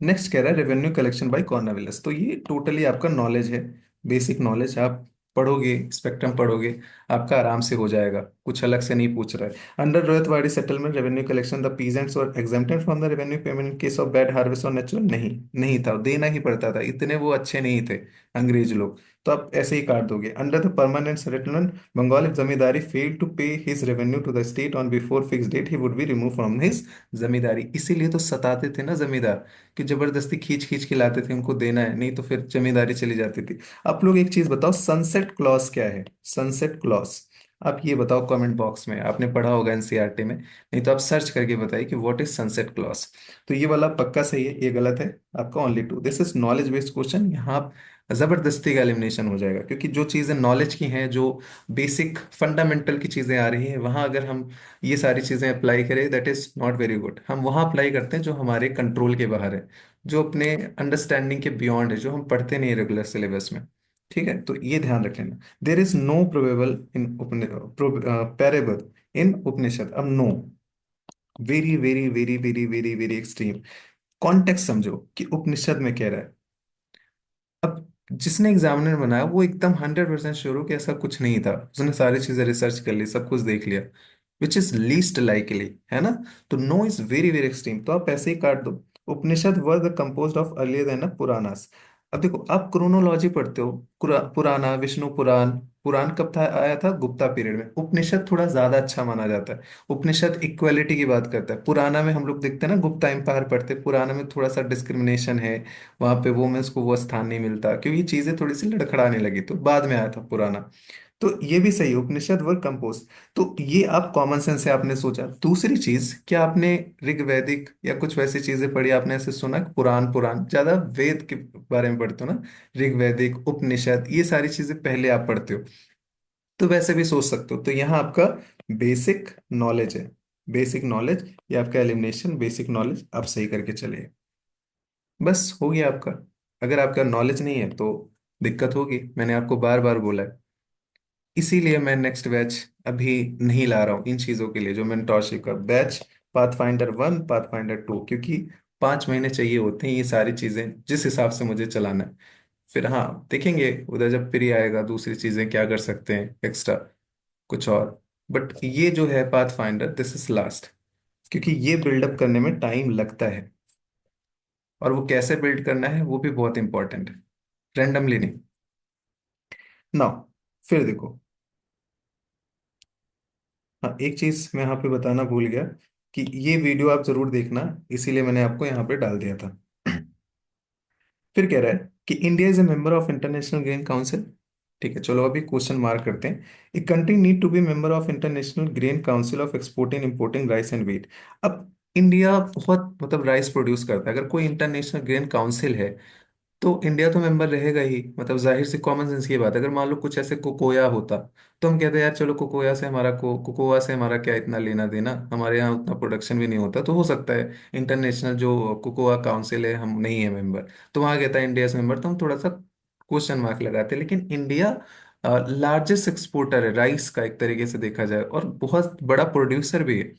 नेक्स्ट कह रहा है रेवेन्यू कलेक्शन बाय कॉर्नवेलिस। तो ये टोटली आपका नॉलेज है, बेसिक नॉलेज। आप पढ़ोगे, स्पेक्ट्रम पढ़ोगे, आपका आराम से हो जाएगा, कुछ अलग से नहीं पूछ रहा है। Under Ryotwari settlement revenue collection the peasants are exempted from the revenue payment in case of bad harvest or natural, नहीं, नहीं था, देना ही पड़ता था, इतने वो अच्छे नहीं थे अंग्रेज लोग। तो आप ऐसे ही काट दोगे। Under the permanent settlement Bengal, if zamindari fail to pay his revenue to the state on before fix date, he would be remove from his zamindari. इसीलिए तो सताते थे ना जमींदार, कि जबरदस्ती खींच खींच के लाते थे, उनको देना है, नहीं तो फिर जमींदारी चली जाती थी। आप लोग एक चीज बताओ, सनसेट क्लॉज क्या है, सनसेट क्लॉज। आप ये बताओ कमेंट बॉक्स में, आपने पढ़ा होगा एनसीईआरटी में, नहीं तो आप सर्च करके बताइए कि व्हाट इज सनसेट क्लॉज। तो ये वाला पक्का सही है, ये गलत है आपका। Only two, this is knowledge based question. यहाँ आप जबरदस्ती का एलिमिनेशन हो जाएगा, क्योंकि जो चीजें नॉलेज की हैं, जो बेसिक फंडामेंटल की चीजें आ रही हैं, वहां अगर हम ये सारी चीजें अप्लाई करें, that is not very good. हम वहां अप्लाई करते हैं जो हमारे कंट्रोल के बाहर है, जो अपने अंडरस्टैंडिंग के बियॉन्ड है, जो हम पढ़ते नहीं रेगुलर सिलेबस में। ठीक है, तो ये ध्यान रख लेना। There is no probable in parable in Upanishad. अब no, very very very very very very extreme. Context समझो कि उपनिषद में कह रहा है। अब जिसने एग्जामिनर बनाया वो एकदम 100% श्योर हो कि ऐसा कुछ नहीं था, उसने सारी चीजें रिसर्च कर ली, सब कुछ देख लिया, विच इज लीस्ट लाइकली, है ना। तो no is very very extreme, तो आप ऐसे ही काट दो। Upanishad were the composed of earlier than Puranas. अब देखो, आप क्रोनोलॉजी पढ़ते हो, पुराना, विष्णु पुराण। पुराण कब था, आया था गुप्ता पीरियड में। उपनिषद थोड़ा ज्यादा अच्छा माना जाता है। उपनिषद इक्वालिटी की बात करता है। पुराना में हम लोग देखते हैं ना, गुप्ता एम्पायर पढ़ते हैं, पुराना में थोड़ा सा डिस्क्रिमिनेशन है, वहां पे वुमेन्स को वो स्थान नहीं मिलता, क्योंकि ये चीजें थोड़ी सी लड़खड़ाने लगी, तो बाद में आया था पुराना। तो ये भी सही, उपनिषद वर कंपोज। तो ये आप कॉमन सेंस से आपने सोचा। दूसरी चीज, क्या आपने ऋग वैदिक या कुछ वैसी चीजें पढ़ी, आपने ऐसे सुना कि पुराण, पुराण ज्यादा वेद के बारे में पढ़ते हो ना, ऋग वैदिक उपनिषद ये सारी चीजें पहले आप पढ़ते हो, तो वैसे भी सोच सकते हो। तो यहाँ आपका बेसिक नॉलेज है, बेसिक नॉलेज, ये आपका एलिमिनेशन बेसिक नॉलेज आप सही करके चले। बस हो गया आपका। अगर आपका नॉलेज नहीं है तो दिक्कत होगी, मैंने आपको बार बार बोला है। इसीलिए मैं नेक्स्ट बैच अभी नहीं ला रहा हूँ इन चीज़ों के लिए, जो मेंटोरशिप का बैच, पाथफाइंडर 1, पाथफाइंडर 2, क्योंकि 5 महीने चाहिए होते हैं ये सारी चीज़ें जिस हिसाब से मुझे चलाना है। फिर हाँ देखेंगे उधर जब फ्री आएगा, दूसरी चीज़ें क्या कर सकते हैं एक्स्ट्रा, कुछ और। बट ये जो है पाथफाइंडर, दिस इज लास्ट, क्योंकि ये बिल्डअप करने में टाइम लगता है, और वो कैसे बिल्ड करना है वो भी बहुत इंपॉर्टेंट है, रैंडमली नहीं। नाउ फिर देखो, हाँ एक चीज मैं यहाँ पे बताना भूल गया, कि ये वीडियो आप जरूर देखना, इसीलिए मैंने आपको यहाँ पे डाल दिया था। फिर कह रहा है कि India is a member of international grain council. ठीक है, चलो अभी क्वेश्चन मार्क करते हैं। A country need to be member of international grain council of exporting importing rice and wheat. अब इंडिया बहुत मतलब राइस प्रोड्यूस करता है, अगर कोई इंटरनेशनल ग्रेन काउंसिल है तो इंडिया तो मेंबर रहेगा ही। मतलब जाहिर सी कॉमन सेंस की बात है। अगर मान लो कुछ ऐसे कोकोया होता, तो हम कहते हैं यार चलो कोकोया से हमारा कोकोआ से हमारा क्या इतना लेना देना, हमारे यहाँ उतना प्रोडक्शन भी नहीं होता, तो हो सकता है इंटरनेशनल जो कोकोआ काउंसिल है, हम नहीं है मेंबर, तो वहाँ कहता है इंडिया से मेंबर, तो हम थोड़ा सा क्वेश्चन मार्क लगाते हैं। लेकिन इंडिया लार्जेस्ट एक्सपोर्टर है राइस का, एक तरीके से देखा जाए, और बहुत बड़ा प्रोड्यूसर भी है,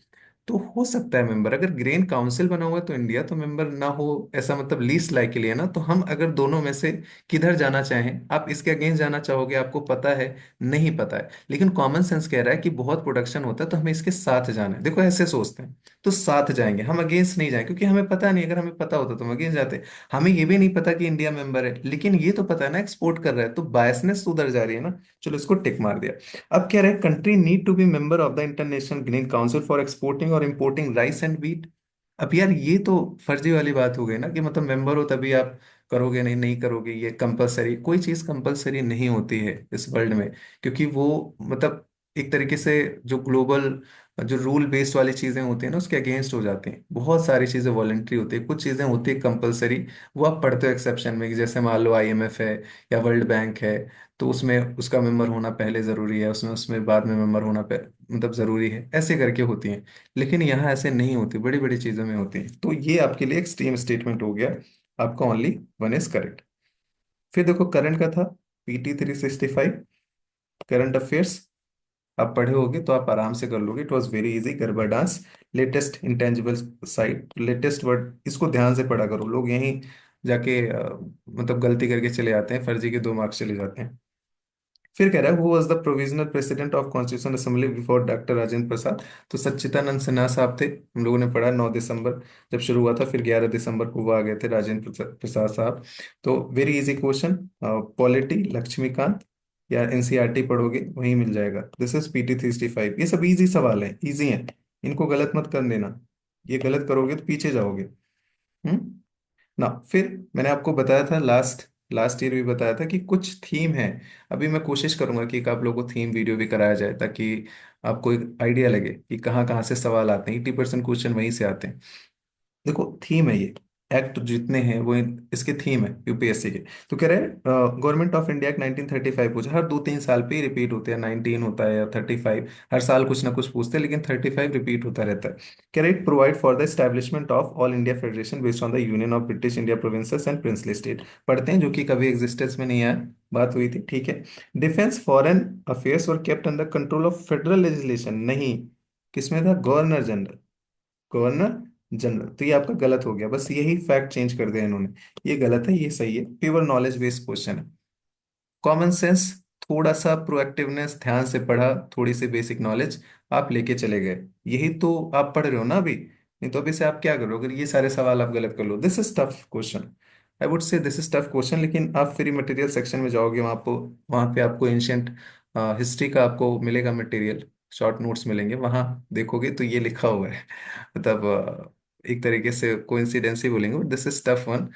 तो हो सकता है मेंबर। अगर ग्रेन काउंसिल बना हुआ है तो इंडिया तो मेंबर ना हो, ऐसा मतलब लीस्ट लाइकली है ना। तो हम अगर दोनों में से किधर जाना चाहें, आप इसके अगेंस्ट जाना चाहोगे, आपको पता है नहीं पता है, लेकिन कॉमन सेंस कह रहा है कि बहुत प्रोडक्शन होता है तो हमें इसके साथ जाना है, देखो ऐसे सोचते हैं, तो साथ जाएंगे हम, अगेंस्ट नहीं जाएंगे, क्योंकि हमें पता नहीं। अगर हमें पता होता तो हम अगेंस्ट जाते। हमें ये भी नहीं पता कि इंडिया मेंबर है, लेकिन ये तो पता है ना एक्सपोर्ट कर रहा है, तो बायसनेस तो उधर जा रही है ना। चलो इसको टिक मार दिया। अब कह रहे हैं country need to be member of the international green council for exporting और इंपोर्टिंग राइस एंड व्हीट। अब यार ये तो फर्जी वाली बात हो गई ना, कि मतलब मेंबर हो तभी आप करोगे, नहीं नहीं करोगे, ये कंपलसरी, कोई चीज कंपलसरी नहीं होती है इस वर्ल्ड में, क्योंकि वो मतलब एक तरीके से जो ग्लोबल जो रूल बेस्ड वाली चीजें होती हैं ना, उसके अगेंस्ट हो जाते हैं। बहुत सारी चीजें वॉलेंट्री होती है, कुछ चीजें होती है कंपलसरी, वो आप पढ़ते हो एक्सेप्शन में, कि जैसे मान लो आईएमएफ है या वर्ल्ड बैंक है, तो उसमें उसका मेंबर होना पहले जरूरी है, उसमें उसमें बाद में मेंबर होना मतलब जरूरी है, ऐसे करके होती हैं। लेकिन यहाँ ऐसे नहीं होती, बड़ी बड़ी चीजों में होती है। तो ये आपके लिए एक्सट्रीम स्टेटमेंट हो गया, आपका ओनली वन इज करेक्ट। फिर देखो करंट का था, PT 365, करंट अफेयर्स। आप पढ़े होगे तो आप आराम से कर लोगे, it was very easy. Garba dance, latest intangible site, latest word, इसको ध्यान से पढ़ा करो। लोग यहीं जाके मतलब गलती करके चले आते हैं, फर्जी के 2 मार्क्स चले जाते हैं। फिर कह रहा है who was the provisional president of constitution assembly before doctor Rajendra Prasad. तो सच्चिदानंद सिन्हा साहब थे, हम लोगों ने पढ़ा 9 दिसंबर जब शुरू हुआ था, फिर 11 दिसंबर को वो आ गए थे राजेंद्र प्रसाद साहब। तो very easy question, polity Laxmikanth या एनसीईआरटी पढ़ोगे वहीं मिल जाएगा। दिस इज PT 365, ये सब इजी सवाल है, इजी हैं, इनको गलत मत कर देना, ये गलत करोगे तो पीछे जाओगे। हम्म। ना फिर मैंने आपको बताया था लास्ट लास्ट ईयर भी बताया था कि कुछ थीम है। अभी मैं कोशिश करूंगा कि एक आप लोगों को थीम वीडियो भी कराया जाए, ताकि आपको एक आइडिया लगे कि कहाँ कहाँ से सवाल आते हैं। 80% क्वेश्चन वहीं से आते हैं। देखो थीम है ये, एक्ट जितने हैं वो इसके थीम है यूपीएससी के। तो कह रहे हैं गवर्नमेंट ऑफ इंडिया एक्ट 1935 पूछा, हर 2-3 साल पे रिपीट होते हैं, 19 होता है या 35, हर साल कुछ ना कुछ पूछते हैं, लेकिन 35 रिपीट होता रहता है। कह रहे it provide for the establishment of all India federation based on the union of British India provinces and princely state. पढ़ते हैं, जो कि कभी एग्जिस्टेंस में नहीं आया, बात हुई थी, ठीक है। Defence foreign affairs were kept under control of federal legislation, नहीं, किसमें था, गवर्नर जनरल, गवर्नर जनरल। तो ये आपका गलत हो गया, बस यही फैक्ट चेंज कर दिया इन्होंने, ये गलत है, ये सही है। प्योर नॉलेज बेस्ड क्वेश्चन है। कॉमन सेंस, थोड़ा सा प्रोएक्टिवनेस, ध्यान से पढ़ा, थोड़ी सी बेसिक नॉलेज आप लेके चले गए, यही तो आप पढ़ रहे हो ना अभी। नहीं तो अभी से आप क्या करोगे, अगर ये सारे सवाल आप गलत कर लो, this is tough question. I would say this is tough question. लेकिन आप फ्री मटेरियल सेक्शन में जाओगे, वहाँ पे आपको एंशियंट हिस्ट्री का आपको मिलेगा मटेरियल, शॉर्ट नोट्स मिलेंगे, वहाँ देखोगे तो ये लिखा हुआ है। मतलब एक तरीके से कोइंसिडेंस ही बोलेंगे, दिस इज टफ वन।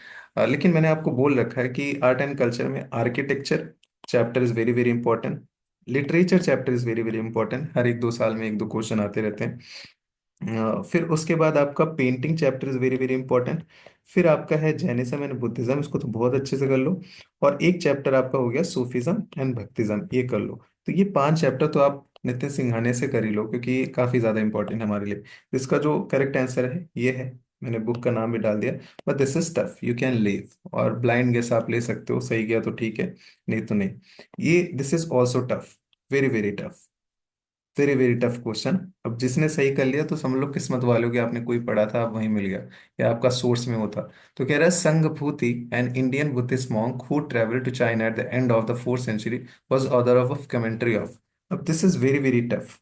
लेकिन मैंने आपको बोल रखा है कि आर्ट एंड कल्चर में architecture chapter is very very important, literature chapter is very very important, हर 1-2 साल में 1-2 क्वेश्चन आते रहते हैं। फिर उसके बाद आपका painting chapter is very very important. फिर आपका है जैनिज्म एंड बुद्धिज्म, इसको तो बहुत अच्छे से कर लो। और एक चैप्टर आपका हो गया सूफिज्म एंड भक्तिज्म, ये कर लो। तो ये 5 चैप्टर तो आप नितिन सिंघानिया से कर ही लो, क्योंकि ये काफी ज्यादा इंपॉर्टेंट है हमारे लिए। इसका जो करेक्ट आंसर है ये है, मैंने बुक का नाम भी डाल दिया। But this is tough, you can leave, और ब्लाइंड गेस आप ले सकते हो, सही गया तो ठीक है, नहीं तो नहीं। ये this is also tough, very very tough, very very tough question. अब जिसने सही कर लिया तो समझ लो किस्मत वाले हो, कि आपने कोई पढ़ा था, आप वहीं मिल गया, या आपका सोर्स में होता। तो कह रहा है Sanghabhuti, an Indian Buddhist monk who travel to China at the end of the 4th century, was author of a commentary of। अब this is very very tough,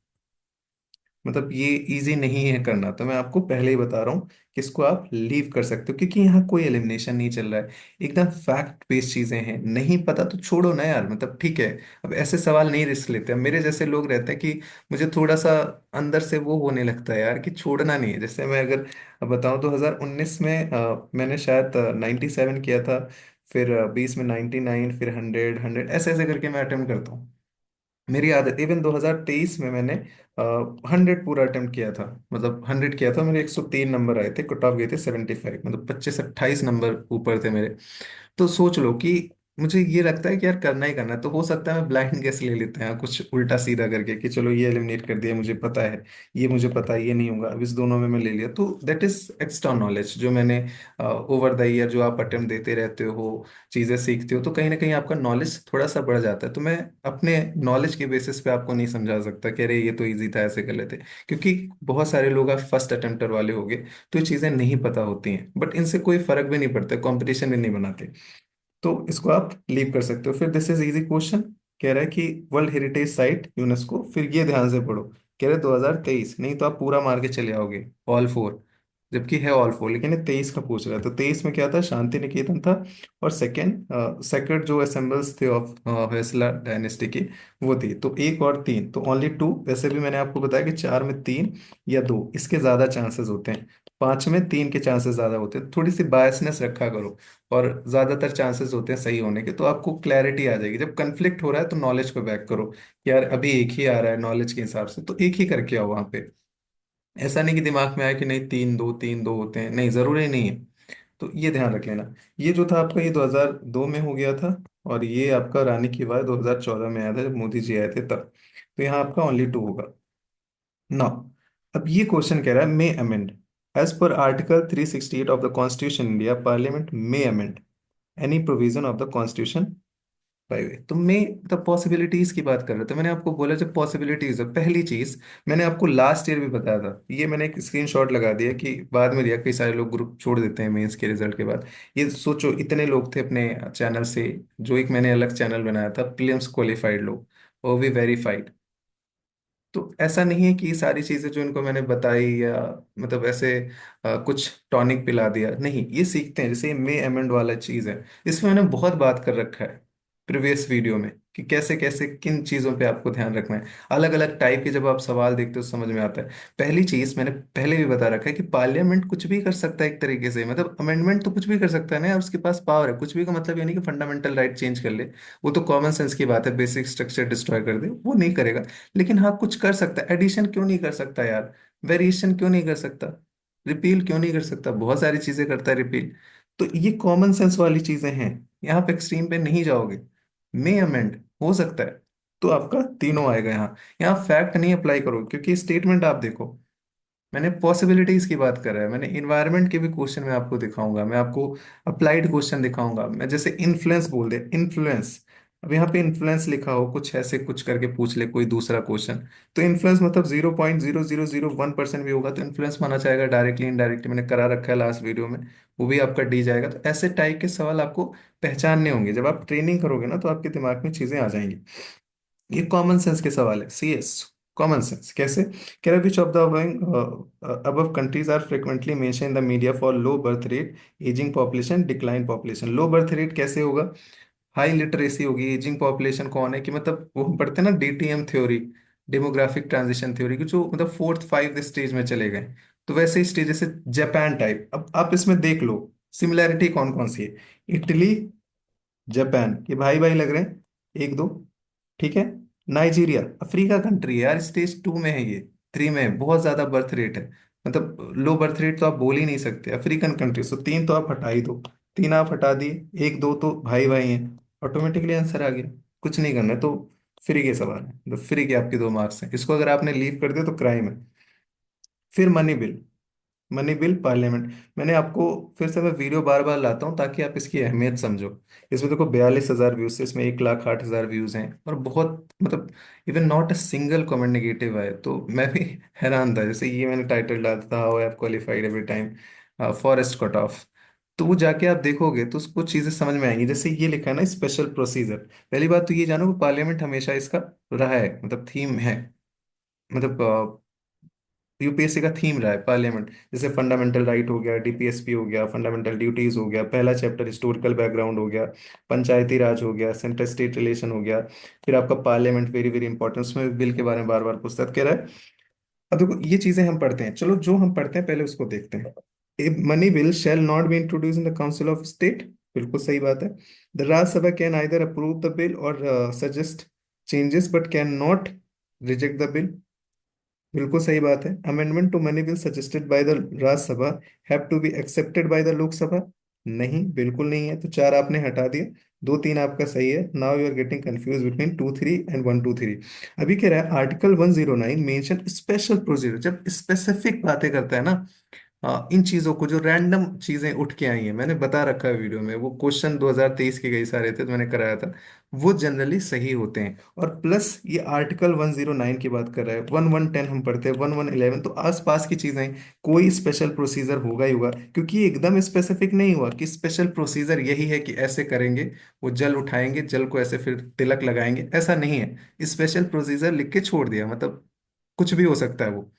मतलब ये इजी नहीं है करना, तो मैं आपको पहले ही बता रहा हूँ कि इसको आप लीव कर सकते हो, क्योंकि यहाँ कोई एलिमिनेशन नहीं चल रहा है, एकदम फैक्ट बेस्ड चीजें हैं। नहीं पता तो छोड़ो ना यार, मतलब ठीक है। अब ऐसे सवाल नहीं रिस्क लेते। अब मेरे जैसे लोग रहते हैं कि मुझे थोड़ा सा अंदर से वो होने लगता है यार, कि छोड़ना नहीं है। जैसे मैं अगर बताऊं, 2019 में मैंने शायद 97 किया था, फिर 20 में 99, फिर 100 ऐसे ऐसे करके मैं अटेम्प्ट करता हूँ। मेरी आदत, इवन 2023 में मैंने 100 पूरा अटेम्प्ट किया था, मतलब 100 किया था, मेरे 103 नंबर आए थे, कट ऑफ गए थे 75, मतलब 25-28 नंबर ऊपर थे मेरे। तो सोच लो कि मुझे ये लगता है कि यार करना ही करना है, तो हो सकता है मैं ब्लाइंड गेस ले लेते हैं कुछ उल्टा सीधा करके, कि चलो ये एलिमिनेट कर दिया, मुझे पता है, ये मुझे पता है ये नहीं होगा, अब इस दोनों में मैं ले लिया। तो दैट इज एक्स्ट्रा नॉलेज जो मैंने ओवर द ईयर, जो आप अटेम्प्ट देते रहते हो, चीजें सीखते हो, तो कहीं ना कहीं आपका नॉलेज थोड़ा सा बढ़ जाता है। तो मैं अपने नॉलेज के बेसिस पे आपको नहीं समझा सकता कि अरे ये तो इजी था, ऐसे कर लेते, क्योंकि बहुत सारे लोग आप फर्स्ट अटेम्प्टर वाले होंगे, तो ये चीजें नहीं पता होती हैं, बट इनसे कोई फर्क भी नहीं पड़ता, कंपटीशन भी नहीं बनाते। तो इसको आप लीव कर सकते हो। फिर दिस इज इजी क्वेश्चन, कह रहा है कि वर्ल्ड हेरिटेज साइट यूनेस्को, फिर ये ध्यान से पढ़ो, कह रहे 2023, नहीं तो आप पूरा मार के चले आओगे ऑल फोर, जबकि है ऑल फोर, लेकिन ये 23 का पूछ रहा है। तो 23 में क्या था, शांति निकेतन था, और सेकंड जो असेंबल्स थे ऑफ होयसला डायनेस्टी की, वो थी। तो 1 और 3, तो ओनली 2। वैसे भी मैंने आपको बताया कि 4 में 3 या 2, इसके ज्यादा चांसेस होते हैं, 5 में 3 के चांसेस ज्यादा होते हैं। थोड़ी सी बायसनेस रखा करो, और ज्यादातर चांसेस होते हैं सही होने के, तो आपको क्लैरिटी आ जाएगी। जब कंफ्लिक्ट हो रहा है तो नॉलेज को बैक करो, कि यार अभी एक ही आ रहा है नॉलेज के हिसाब से, तो एक ही करके आओ वहां पे। ऐसा नहीं कि दिमाग में आया कि नहीं 3-2 3-2 होते हैं, नहीं, जरूरी नहीं है। तो ये ध्यान रख लेना। ये जो था आपका, ये 2002 में हो गया था, और ये आपका रानी की वाव 2014 में आया था, जब मोदी जी आए थे तब। तो यहाँ आपका ओनली 2 होगा। नाउ, अब ये क्वेश्चन कह रहा है may amend, as per article 368 of the constitution India, parliament may amend any provision of the constitution by way. तो मैं द पॉसिबिलिटीज की बात कर रहा था, मैंने आपको बोला जब पॉसिबिलिटीज है, पहली चीज मैंने आपको लास्ट ईयर भी बताया था, ये मैंने एक स्क्रीनशॉट लगा दिया कि बाद में दिया, कई सारे लोग ग्रुप छोड़ देते हैं मेंस के रिजल्ट के बाद। ये सोचो, इतने लोग थे अपने चैनल से, जो एक मैंने अलग चैनल बनाया था, प्रीलिम्स क्वालिफाइड लोग, वो भी वेरीफाइड। तो ऐसा नहीं है कि ये सारी चीजें जो इनको मैंने बताई, या मतलब ऐसे कुछ टॉनिक पिला दिया, नहीं, ये सीखते हैं। जैसे मे अमेंड वाला चीज है, इसमें मैंने बहुत बात कर रखा है प्रीवियस वीडियो में, कि कैसे कैसे किन चीजों पे आपको ध्यान रखना है। अलग अलग टाइप के जब आप सवाल देखते हो तो समझ में आता है। पहली चीज मैंने पहले भी बता रखा है कि पार्लियामेंट कुछ भी कर सकता है एक तरीके से, मतलब अमेंडमेंट तो कुछ भी कर सकता है ना, और उसके पास पावर है। कुछ भी का मतलब ये नहीं कि फंडामेंटल राइट चेंज कर ले, वो तो कॉमन सेंस की बात है, बेसिक स्ट्रक्चर डिस्ट्रॉय कर दे, वो नहीं करेगा। लेकिन हाँ कुछ कर सकता है, एडिशन क्यों नहीं कर सकता यार, वेरिएशन क्यों नहीं कर सकता, रिपील क्यों नहीं कर सकता, बहुत सारी चीजें करता है रिपील। तो ये कॉमन सेंस वाली चीजें हैं, यहाँ पे एक्सट्रीम पे नहीं जाओगे। मे अमेंड हो सकता है, तो आपका तीनों आएगा यहाँ। यहाँ फैक्ट नहीं अप्लाई करो, क्योंकि स्टेटमेंट आप देखो, मैंने पॉसिबिलिटीज की बात करा है, मैंने इन्वायरमेंट के भी क्वेश्चन में आपको दिखाऊंगा, मैं आपको अप्लाइड क्वेश्चन दिखाऊंगा। मैं जैसे इन्फ्लुएंस बोल दे, इन्फ्लुएंस, अब यहाँ पे इन्फ्लुएंस लिखा हो कुछ ऐसे कुछ करके पूछ ले कोई दूसरा क्वेश्चन, तो इन्फ्लुएंस मतलब 0.0001% भी होगा तो इन्फ्लुएंस माना जाएगा, डायरेक्टली इनडायरेक्टली मैंने करा रखा है लास्ट वीडियो में, वो भी आपका डी जाएगा। तो ऐसे टाइप के सवाल आपको पहचानने होंगे, जब आप ट्रेनिंग करोगे ना तो आपके दिमाग में चीजें आ जाएंगी। ये कॉमन सेंस के सवाल है, सीएस कॉमन सेंस कैसे। कह रहा which of the above countries are frequently mention in the media for low birth rate, ageing population, decline population. Low birth rate कैसे होगा, हाई लिटरेसी होगी। एजिंग पॉपुलेशन कौन है कि मतलब वो हम पढ़ते हैं ना DTM theory, demographic transition theory की, जो मतलब फोर्थ फाइव स्टेज में चले गए। तो वैसे ही स्टेज जैसे जापान टाइप, अब आप इसमें देख लो सिमिलैरिटी कौन कौन सी है। इटली, जापान, ये भाई भाई लग रहे हैं, एक दो, ठीक है। नाइजीरिया अफ्रीका कंट्री है यार, स्टेज टू में है ये, थ्री में है, बहुत ज्यादा बर्थ रेट है, मतलब लो बर्थ रेट तो आप बोल ही नहीं सकते। अफ्रीकन कंट्री, तो तीन तो आप हटा ही दो, तीन आप हटा दिए, एक दो तो भाई भाई हैं, ऑटोमेटिकली आंसर आ गया। कुछ नहीं करना है तो फ्री के सवाल है, तो फ्री के आपके 2 मार्क्स हैं, इसको अगर आपने लीव कर दिया तो क्राइम है। फिर money bill, money bill parliament, मैंने आपको फिर से मैं वीडियो बार बार लाता हूँ ताकि आप इसकी अहमियत समझो। इसमें देखो 42,000 व्यूज से इसमें 1,08,000 व्यूज हैं, और बहुत मतलब even not a single comment negative आए, तो मैं भी हैरान था। जैसे ये मैंने टाइटल डाला था, how I have qualified every time forest cut off, तो वो जाके आप देखोगे तो उसको चीजें समझ में आएंगी। जैसे ये लिखा है ना स्पेशल प्रोसीजर, पहली बात तो ये जानो कि पार्लियामेंट हमेशा इसका रहा है, मतलब थीम है, मतलब यूपीएससी का थीम रहा है पार्लियामेंट। जैसे फंडामेंटल राइट हो गया, डीपीएसपी हो गया, फंडामेंटल ड्यूटीज हो गया, पहला चैप्टर हिस्टोरिकल बैकग्राउंड हो गया, पंचायती राज हो गया, सेंटर स्टेट रिलेशन हो गया, फिर आपका पार्लियामेंट वेरी वेरी इंपॉर्टेंट, उसमें बिल के बारे में बार बार पुस्तक कह रहा है। अब देखो ये चीजें हम पढ़ते हैं, चलो जो हम पढ़ते हैं पहले उसको देखते हैं। A money bill shall not be introduce in the council of state, बिल्कुल सही बात है। The Rajya Sabha can either approve the bill or suggest changes but can not reject the bill, बिल्कुल सही बात है। Amendment to money bill suggested by the Rajya Sabha have to be accepted by the Lok Sabha, नहीं बिल्कुल नहीं है, तो चार आपने हटा दिए, दो तीन आपका सही है। Now you are getting confuse between 2 3 and 1 2 3। अभी कह रहा है आर्टिकल 109 मेंशन स्पेशल प्रोसीजर, जब स्पेसिफिक बातें करता है ना, हाँ इन चीजों को, जो रैंडम चीजें उठ के आई हैं, मैंने बता रखा है वीडियो में, वो क्वेश्चन 2023 के कई सारे थे तो मैंने कराया था, वो जनरली सही होते हैं। और प्लस ये आर्टिकल 109 की बात कर रहा है, 1110 हम पढ़ते हैं, 1111, तो आसपास की चीजें हैं, कोई स्पेशल प्रोसीजर होगा ही होगा, क्योंकि ये एकदम स्पेसिफिक नहीं हुआ कि स्पेशल प्रोसीजर यही है कि ऐसे करेंगे, वो जल उठाएंगे, जल को ऐसे फिर तिलक लगाएंगे, ऐसा नहीं है। स्पेशल प्रोसीजर लिख के छोड़ दिया, मतलब कुछ भी हो सकता है वो,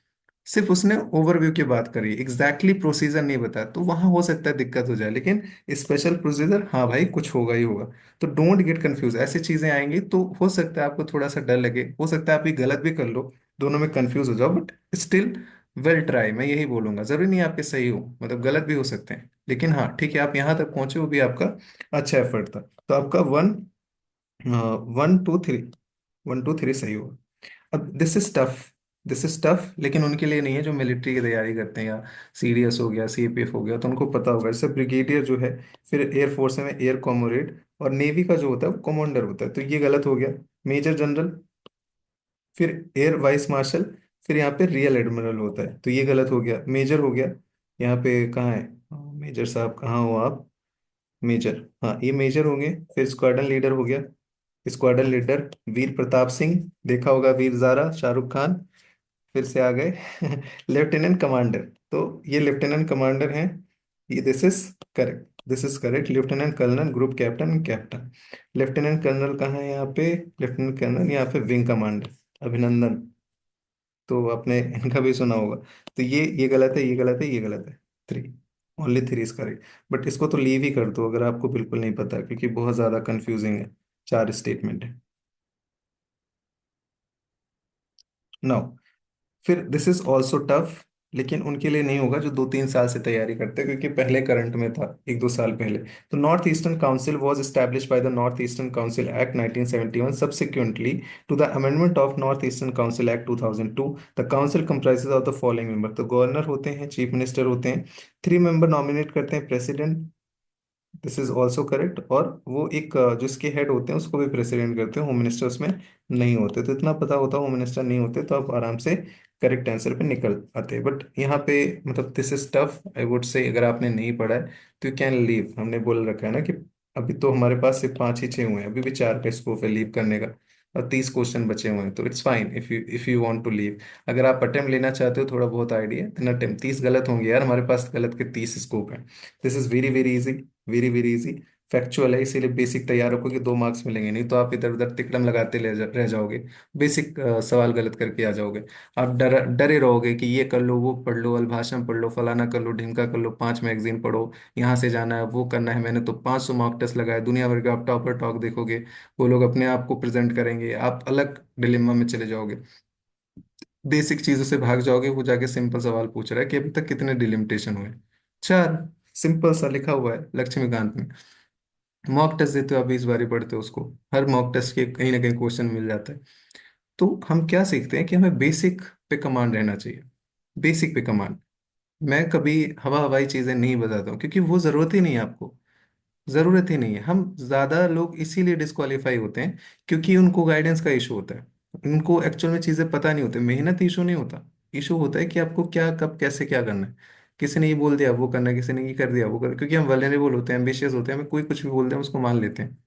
सिर्फ उसने ओवरव्यू की बात करी, एग्जैक्टली प्रोसीजर नहीं बताया, तो वहां हो सकता है दिक्कत हो जाए, लेकिन स्पेशल प्रोसीजर हाँ भाई कुछ होगा ही होगा। तो डोंट गेट कंफ्यूज, ऐसी चीजें आएंगी तो हो सकता है आपको थोड़ा सा डर लगे, हो सकता है आप भी गलत भी कर लो, दोनों में कंफ्यूज हो जाओ, बट स्टिल वेल ट्राई, मैं यही बोलूंगा। जरूरी नहीं आपके सही हो, मतलब गलत भी हो सकते हैं, लेकिन हाँ ठीक है, आप यहाँ तक पहुंचे वो भी आपका अच्छा एफर्ट था। तो आपका 1 2 3, 1 2 3 सही होगा। अब this is tough, this is tough, लेकिन उनके लिए नहीं है जो मिलिट्री की तैयारी करते हैं, या सीडीएस हो गया, सीपीएफ हो गया, तो उनको पता होगा। जैसे ब्रिगेडियर जो है, फिर एयरफोर्स में एयर कॉमोरेड, और नेवी का जो होता है वो कमांडर होता है, तो ये गलत हो गया। मेजर जनरल, फिर एयर वाइस मार्शल, फिर यहाँ पे रियल एडमिरल होता है, तो ये गलत हो गया। मेजर हो गया, यहाँ पे कहाँ है, मेजर साहब कहाँ हो आप, मेजर, हाँ ये मेजर होंगे। फिर स्क्वाड्रन लीडर हो गया, स्क्वाड्रन लीडर वीर प्रताप सिंह, देखा होगा वीर ज़ारा, शाहरुख खान। फिर से आ गए लेफ्टिनेंट कमांडर, तो ये लेफ्टिनेंट कमांडर हैं, ये this is correct, this is correct. Lieutenant colonel, group captain, captain. Lieutenant colonel कहाँ है यहाँ पे, लेफ्टिनेंट कर्नल यहाँ पे विंग कमांडर, अभिनंदन, तो आपने इनका भी सुना होगा। तो ये गलत है, ये गलत है, ये गलत है, three, only three is correct. But इसको तो लीव ही कर दो अगर आपको बिल्कुल नहीं पता, क्योंकि बहुत ज्यादा कंफ्यूजिंग है, चार स्टेटमेंट है। नाउ, फिर दिस इज ऑल्सो टफ, लेकिन उनके लिए नहीं होगा जो 2-3 साल से तैयारी करते हैं, क्योंकि पहले करंट में था 1-2 साल पहले। तो north eastern council was established by the north eastern council act 1971 subsequently to the amendment of north eastern council act 2002। The council comprises of the following member, तो गवर्नर होते हैं, चीफ मिनिस्टर होते हैं, 3 मेंबर नॉमिनेट करते हैं president, this is also correct, और वो एक जो इसके हेड होते हैं उसको भी प्रेसिडेंट करते हैं, होम मिनिस्टर उसमें नहीं होते। तो इतना पता होता, होम मिनिस्टर नहीं होते, तो आप आराम से करेक्ट आंसर पे निकल आते। बट यहाँ पे मतलब this is tough I would से, अगर आपने नहीं पढ़ा है तो यू कैन लीव। हमने बोल रखा है ना कि अभी तो हमारे पास सिर्फ 5 ही 6 हुए हैं, अभी भी 4 का स्कोप है लीव करने का, और 30 क्वेश्चन बचे हुए हैं, तो it's fine if you want to leave. अगर आप अटेम्प्ट लेना चाहते हो थोड़ा बहुत आइडिया, देन अटेम्प्ट। 30 गलत होंगे यार, हमारे पास गलत के 30 स्कोप है। This is very very easy, very very easy. Factual है, इसीलिए बेसिक तैयार रखो कि 2 मार्क्स मिलेंगे, नहीं तो आप इधर उधर तिकड़म लगाते रह जाओगे, बेसिक सवाल गलत करके आ जाओगे। आप डरे रहोगे कि ये कर लो, वो पढ़ लो, अल्भाषण पढ़ लो, फलाना कर लो, ढिमका कर लो, 5 मैगजीन पढ़ो, यहाँ से जाना है, वो करना है, मैंने तो 500 मॉक टेस्ट लगाए, दुनिया भर के आप टॉपर टॉक देखोगे, वो लोग अपने आप को प्रेजेंट करेंगे, आप अलग डिलेमा में चले जाओगे, बेसिक चीजों से भाग जाओगे। वो जाके सिंपल सवाल पूछ रहा है कि अभी तक कितने डिलिमिटेशन हुए, 4। सिंपल सा लिखा हुआ है लक्ष्मीकांत में। मॉक टेस्ट देते हो आप, 20 बार ही पढ़ते हो उसको, हर मॉक टेस्ट के कहीं ना कहीं क्वेश्चन मिल जाता है। तो हम क्या सीखते हैं कि हमें बेसिक पे कमांड रहना चाहिए, बेसिक पे कमांड। मैं कभी हवा हवाई चीजें नहीं बताता हूँ, क्योंकि वो जरूरत ही नहीं है आपको, जरूरत ही नहीं है। हम ज्यादा लोग इसीलिए डिस्qualify होते हैं क्योंकि उनको गाइडेंस का इशू होता है, उनको एक्चुअल में चीजें पता नहीं होती। मेहनत इशू नहीं होता, इशू होता है कि आपको क्या कब कैसे क्या करना है। किसी ने ये बोल दिया वो करना है, किसी ने ये कर दिया वो कर, क्योंकि हम वल्नरेबल होते हैं, एम्बिशियस होते हैं, हमें कोई कुछ भी बोल दे हम उसको मान लेते हैं।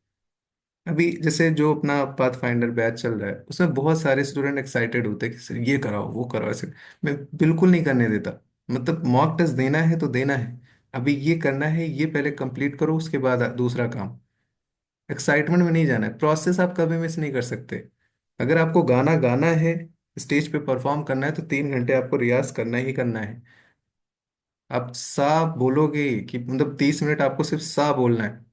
अभी जैसे जो अपना पाथ फाइंडर बैच चल रहा है, उसमें बहुत सारे स्टूडेंट एक्साइटेड होते हैं कि सर ये कराओ वो कराओ ऐसे। मैं बिल्कुल नहीं करने देता, मतलब मॉक टेस्ट देना है तो देना है, अभी ये करना है, ये पहले कंप्लीट करो, उसके बाद दूसरा काम। एक्साइटमेंट में नहीं जाना है, प्रोसेस आप कभी मिस नहीं कर सकते। अगर आपको गाना गाना है, स्टेज पे परफॉर्म करना है, तो 3 घंटे आपको रियाज करना ही करना है। आप सा बोलोगे कि मतलब 30 मिनट आपको सिर्फ सा बोलना है,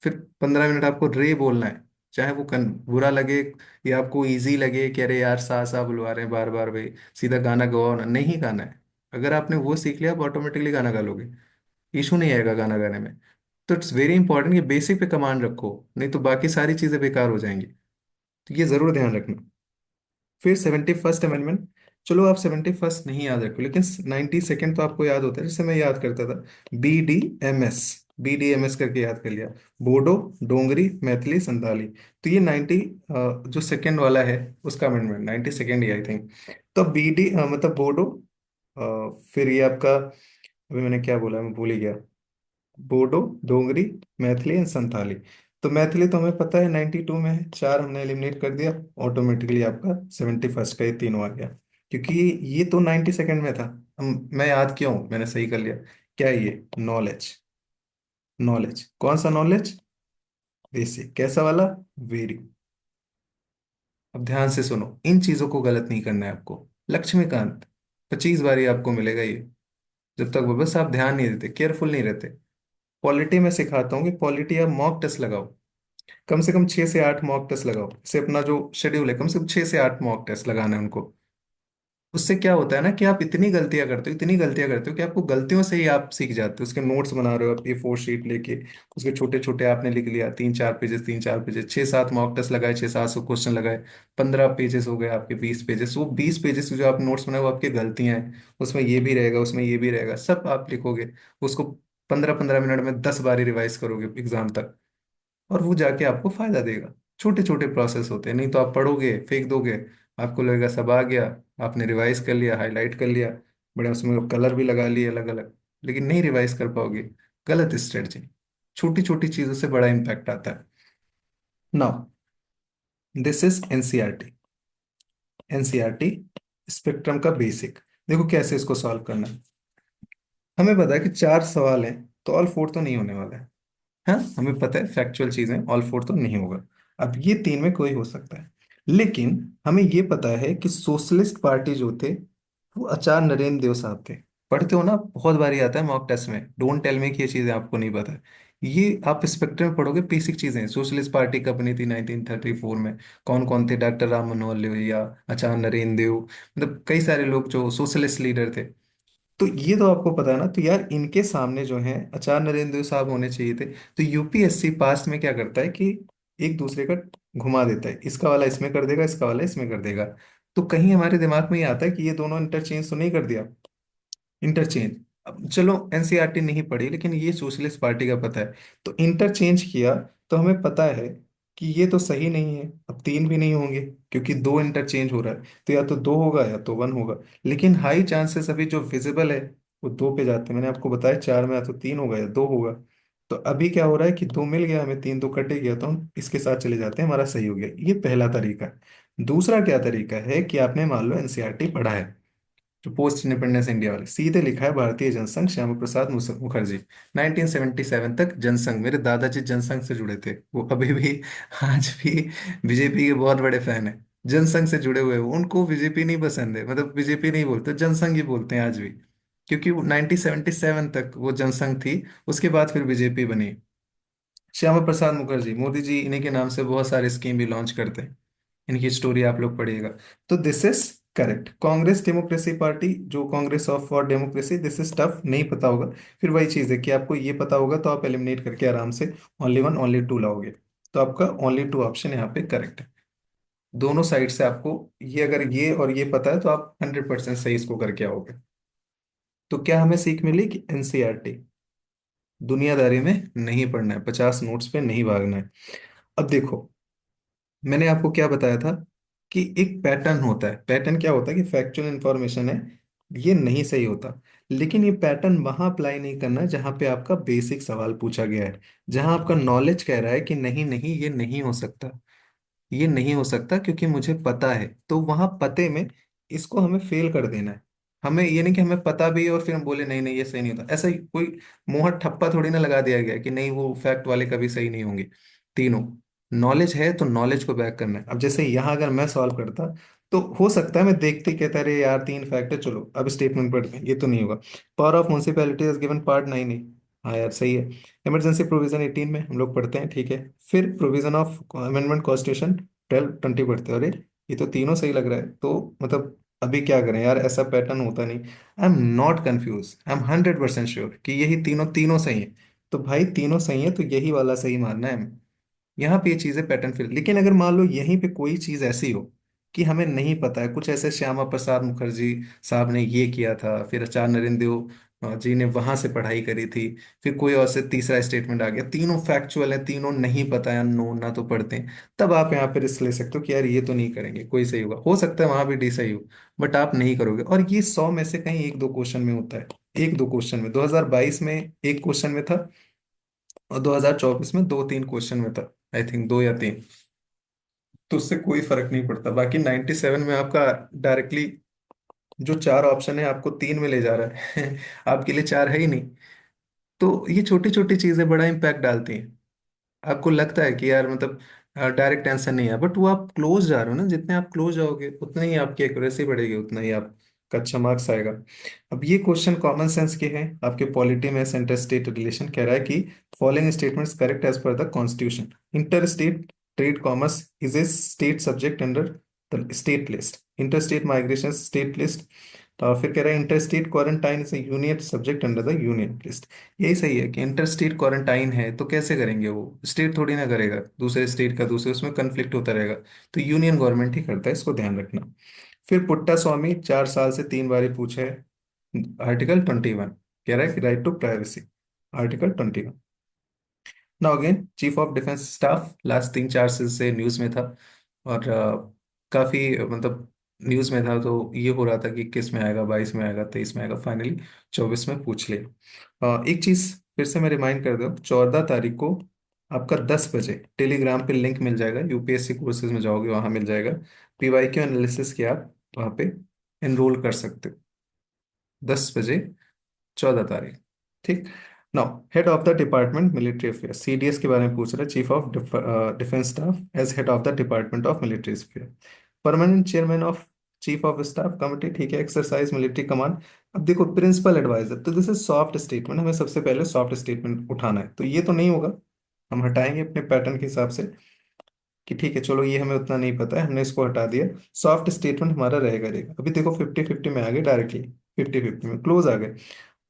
फिर 15 मिनट आपको रे बोलना है, चाहे वो बुरा लगे या आपको इजी लगे कि अरे यार सा सा बुलवा रहे हैं बार बार भाई, सीधा गाना गवाओ ना, नहीं गाना है। अगर आपने वो सीख लिया आप ऑटोमेटिकली गाना गा लोगे, इशू नहीं आएगा गाना गाने में। तो इट्स वेरी इंपॉर्टेंट कि बेसिक पे कमांड रखो, नहीं तो बाकी सारी चीजें बेकार हो जाएंगी। तो ये जरूर ध्यान रखना। फिर 71st अमेंडमेंट, चलो आप 71st नहीं याद रखो, लेकिन 92nd तो आपको याद होता है, जैसे मैं याद करता था, BDMS, BDMS करके याद कर लिया, बोडो, डोंगरी, मैथिली, संथाली। तो ये 90 जो सेकंड वाला है उसका amendment, 92nd he I think. तो BD मतलब बोडो, फिर ये आपका, अभी मैंने क्या बोला मैं भूल ही गया, बोडो, डोगरी, मैथिली एंड संथाली। तो मैथिली तो हमें पता है 92 में है, 4 हमने एलिमिनेट कर दिया, ऑटोमेटिकली आपका 71st का ये तीनों आ गया, क्योंकि ये तो 92nd में था। मैं याद क्यों, मैंने सही कर लिया। क्या है ये, नॉलेज, नॉलेज कौन सा नॉलेज, बेसिक, कैसा वाला, वेरी। अब ध्यान से सुनो, इन चीजों को गलत नहीं करना है आपको। लक्ष्मीकांत 25 बार आपको मिलेगा ये, जब तक वो बस आप ध्यान नहीं देते, केयरफुल नहीं रहते। पॉलिटी में सिखाता हूँ कि पॉलिटी आप मॉक टेस्ट लगाओ, कम से कम 6 से 8 मॉक टेस्ट लगाओ, इसे अपना जो शेड्यूल है कम से कम 6 से 8 मॉक टेस्ट लगाना है उनको। उससे क्या होता है ना कि आप इतनी गलतियां करते हो, इतनी गलतियां करते हो कि आपको गलतियों से ही आप सीख जाते हो। उसके नोट्स बना रहे हो आप, A4 शीट लेके, उसके छोटे छोटे आपने लिख लिया, 3-4 पेजेस, 3-4 पेजेस, 6-7 मॉक टेस्ट लगाए, 600-700 क्वेश्चन लगाए, 15 पेजेस हो गए आपके, 20 पेजेस। वो 20 पेजेस जो आप नोट्स बनाए वो आपकी गलतियां हैं, उसमें ये भी रहेगा, उसमें ये भी रहेगा, सब आप लिखोगे। उसको 15-15 मिनट में 10 बार रिवाइज करोगे एग्जाम तक, और वो जाके आपको फायदा देगा। छोटे छोटे प्रोसेस होते हैं, नहीं तो आप पढ़ोगे फेंक दोगे, आपको लगेगा सब आ गया, आपने रिवाइज कर लिया, हाईलाइट कर लिया, बड़े उसमें कलर भी लगा लिए अलग अलग, लेकिन नहीं रिवाइज कर पाओगे। गलत स्ट्रेटजी, छोटी छोटी चीजों से बड़ा इंपैक्ट आता है। Now this is NCERT, NCERT spectrum का बेसिक। देखो कैसे इसको सॉल्व करना है। हमें पता है कि 4 सवाल हैं, तो ऑल 4 तो नहीं होने वाला है। हाँ, हमें पता है फैक्चुअल चीजें, ऑल 4 तो नहीं होगा। अब ये 3 में कोई हो सकता है, लेकिन हमें ये पता है कि सोशलिस्ट पार्टी जो थे वो आचार्य नरेंद्र देव साहब थे। पढ़ते हो ना, बहुत बारी आता है मॉक टेस्ट में, डोंट टेल मी कि ये चीजें आपको नहीं पता है। ये आप स्पेक्ट्रम में पढ़ोगे, बेसिक चीजें। सोशलिस्ट पार्टी कब बनी थी 1934 में, कौन कौन थे, डॉक्टर राम मनोहर लोहिया, आचार्य नरेंद्र देव, मतलब कई सारे लोग जो सोशलिस्ट लीडर थे। तो ये तो आपको पता है ना। तो यार इनके सामने जो है आचार्य नरेंद्र देव साहब होने चाहिए थे। तो यूपीएससी पास्ट में क्या करता है कि एक दूसरे का घुमा देता है, इसका वाला इसमें कर देगा, इसका वाला इसमें कर देगा। तो कहीं हमारे दिमाग में ये आता है कि ये दोनों इंटरचेंज तो नहीं कर दिया। इंटरचेंज, अब चलो एनसीईआरटी नहीं पढ़ी, लेकिन ये सोशलिस्ट पार्टी का पता है। तो इंटरचेंज किया, तो हमें पता है कि ये तो सही नहीं है, अब तीन भी नहीं होंगे, क्योंकि दो इंटरचेंज हो रहा है। तो या तो दो होगा या तो वन होगा। लेकिन हाई चांसेस अभी जो विजिबल है वो दो पे जाते हैं। मैंने आपको बताया चार में या तो तीन होगा या दो होगा। तो अभी क्या हो रहा है कि दो मिल गया हमें, तीन तो कटे गया, तो हम इसके साथ चले जाते हैं, हमारा सही हो गया। ये पहला तरीका है। दूसरा क्या तरीका है कि आपने मान लो एनसीईआरटी पढ़ा है, जो पोस्ट इंडिपेंडेंस इंडिया वाले, सीधे लिखा है भारतीय जनसंघ श्यामा प्रसाद मुखर्जी। 1977 तक जनसंघ, मेरे दादाजी जनसंघ से जुड़े थे, वो अभी भी आज भी बीजेपी के बहुत बड़े फैन है। जनसंघ से जुड़े हुए हैं। उनको बीजेपी नहीं पसंद है, मतलब बीजेपी नहीं बोलते, जनसंघ ही बोलते हैं आज भी। क्योंकि वो 1977 तक वो जनसंघ थी, उसके बाद फिर बीजेपी बनी। श्यामा प्रसाद मुखर्जी, मोदी जी इन्हीं के नाम से बहुत सारे स्कीम भी लॉन्च करते हैं। इनकी स्टोरी आप लोग पढ़िएगा। तो this is correct. Congress democracy party, जो Congress of for democracy, this is tough, नहीं पता होगा। फिर वही चीज है कि आपको ये पता होगा तो आप एलिमिनेट करके आराम से ओनली वन ओनली टू लाओगे। तो आपका ओनली टू ऑप्शन यहाँ पे करेक्ट है। दोनों साइड से आपको ये, अगर ये और ये पता है तो आप 100% सही इसको करके आओगे। तो क्या हमें सीख मिली कि एनसीईआरटी दुनियादारी में नहीं पढ़ना है, 50 नोट्स पे नहीं भागना है। अब देखो, मैंने आपको क्या बताया था कि एक पैटर्न होता है। पैटर्न क्या होता है कि फैक्चुअल इंफॉर्मेशन है, ये नहीं सही होता। लेकिन ये पैटर्न वहां अप्लाई नहीं करना है जहां पे आपका बेसिक सवाल पूछा गया है, जहां आपका नॉलेज कह रहा है कि नहीं नहीं ये नहीं हो सकता, ये नहीं हो सकता क्योंकि मुझे पता है। तो वहां पते में इसको हमें फेल कर देना है। हमें ये नहीं कि हमें पता भी है और फिर हम बोले नहीं नहीं ये सही नहीं होता। ऐसा ही कोई मोहर ठप्पा थोड़ी ना लगा दिया गया है कि नहीं वो फैक्ट वाले कभी सही नहीं होंगे। तीनों नॉलेज है तो नॉलेज को बैक करना है। अब जैसे यहाँ अगर मैं सॉल्व करता, तो हो सकता है मैं देखते ही कहता अरे यार तीन फैक्ट है, चलो अब स्टेटमेंट पढ़ते हैं, ये तो नहीं होगा। Power of municipality is given part 9 ही। हाँ यार सही है। इमरजेंसी प्रोविजन 18 में हम लोग पढ़ते हैं, ठीक है। फिर प्रोविजन ऑफ अमेंडमेंट कॉन्स्टिट्यूशन 12-20 पढ़ते हैं। अरे ये तो तीनों सही लग रहा है। तो मतलब अभी क्या करें यार, ऐसा पैटर्न होता नहीं। I am not confuse, I am 100% sure कि यही तीनों तीनों सही है। तो भाई तीनों सही है तो यही वाला सही मानना है हमें। यहाँ पे ये चीजें पैटर्न फिल। लेकिन अगर मान लो यहीं पे कोई चीज ऐसी हो कि हमें नहीं पता है, कुछ ऐसे श्यामा प्रसाद मुखर्जी साहब ने ये किया था, फिर आचार्य नरेंद्र देव जी ने वहां से पढ़ाई करी थी, फिर कोई और से तीसरा स्टेटमेंट आ गया, तीनों फैक्चुअल है, तीनों नहीं पता है, नो ना तो पढ़ते हैं, तब आप यहाँ पे रिस्क ले सकते हो कि यार ये तो नहीं करेंगे, कोई सही होगा, हो सकता है वहां भी डी सही हो, बट आप नहीं करोगे। और ये 100 में से कहीं एक दो क्वेश्चन में होता है। एक दो क्वेश्चन में 2022 में एक क्वेश्चन में था, और 2024 में दो तीन क्वेश्चन में था, आई थिंक दो या तीन। तो उससे कोई फर्क नहीं पड़ता। बाकी 97 में आपका डायरेक्टली जो चार ऑप्शन है आपको तीन में ले जा रहा है आपके लिए चार है ही नहीं। तो ये छोटी छोटी चीजें बड़ा इम्पैक्ट डालती हैं। आपको लगता है कि यार मतलब डायरेक्ट आंसर नहीं है, बट वो आप क्लोज जा रहे हो ना, जितने आप क्लोज जाओगे उतना ही आपकी एक्यूरेसी बढ़ेगी, उतना ही आपका अच्छा मार्क्स आएगा। अब ये क्वेश्चन कॉमन सेंस के हैं, आपके पॉलिटी में सेंटर स्टेट रिलेशन कह रहा है कि following statements correct as per the constitution. Inter state trade commerce is a state subject under the state list. Inter state migration state list. फिर कह रहा है inter state quarantine is a union subject under the union list. यही सही है कि inter state quarantine है तो कैसे करेंगे, वो स्टेट थोड़ी ना करेगा, दूसरे स्टेट का दूसरे, उसमें कन्फ्लिक्ट होता रहेगा। तो यूनियन गवर्नमेंट ही करता है, इसको ध्यान रखना। फिर पुट्टा स्वामी 4 साल से 3 बार ही पूछे है। आर्टिकल 21 कह रहा है कि right to privacy, article 21। Now again chief of defence staff last 3-4 से न्यूज में था, और काफी मतलब न्यूज में था। तो ये हो रहा था कि 21 में आएगा, 22 में आएगा, 23 में आएगा, फाइनली 24 में पूछ लिया। एक चीज फिर से मैं रिमाइंड कर दूं, 14 तारीख को आपका 10 बजे टेलीग्राम पे लिंक मिल जाएगा, यूपीएससी कोर्सेज में जाओगे वहां मिल जाएगा। पीवाईक्यू एनालिसिस के आप वहां पे एनरोल कर सकते हो, 10 बजे, 14 तारीख। ठीक। Now head of the department military affair, CDS के बारे में पूछ रहा है, chief of defence staff as head of the department of military affair. Permanent chairman of chief of staff committee, ठीक है, एक्सरसाइज मिलिट्री कमांड। अब देखो प्रिंसिपल एडवाइजर, तो दिस इज सॉफ्ट स्टेटमेंट, हमें सबसे पहले सॉफ्ट स्टेटमेंट उठाना है, तो ये तो नहीं होगा, हम हटाएंगे अपने पैटर्न के हिसाब से कि ठीक है चलो ये हमें उतना नहीं पता है, हमने इसको हटा दिया। सॉफ्ट स्टेटमेंट हमारा रहेगा रहेगा। अभी देखो 50-50 में आ गए डायरेक्टली, 50-50 में क्लोज आ गए।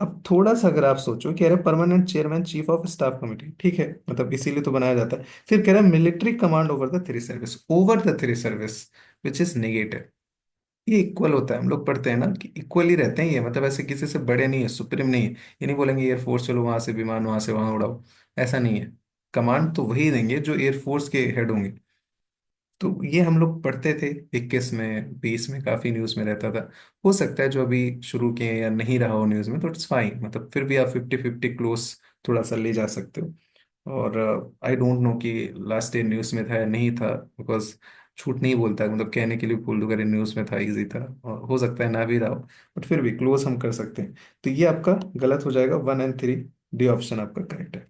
अब थोड़ा सा अगर आप सोचो, कह रहे permanent chairman chief of staff committee, ठीक है, मतलब इसीलिए तो बनाया जाता है। फिर कह रहा है military command over the three service which is negative. ये इक्वल होता है, हम लोग पढ़ते हैं ना कि इक्वल ही रहते हैं ये, मतलब ऐसे किसी से बड़े नहीं है, सुप्रीम नहीं है। ये नहीं बोलेंगे एयरफोर्स चलो वहां से विमान वहां से वहां उड़ाओ, ऐसा नहीं है। कमांड तो वही देंगे जो एयरफोर्स के हेड होंगे। तो ये हम लोग पढ़ते थे 21 में 20 में, काफी न्यूज में रहता था। हो सकता है जो अभी शुरू किए हैं या नहीं रहा हो न्यूज में, तो इट्स फाइन, मतलब फिर भी आप 50-50 क्लोज थोड़ा सा ले जा सकते हो। और आई डोंट नो कि लास्ट ईयर न्यूज में था या नहीं था, बिकॉज झूठ नहीं बोलता, मतलब कहने के लिए बोल दूं अगर न्यूज में था, इजी था, और हो सकता है ना भी रहा हो, बट फिर भी क्लोज हम कर सकते हैं। तो ये आपका गलत हो जाएगा, 1 और 3, डी ऑप्शन आपका करेक्ट है।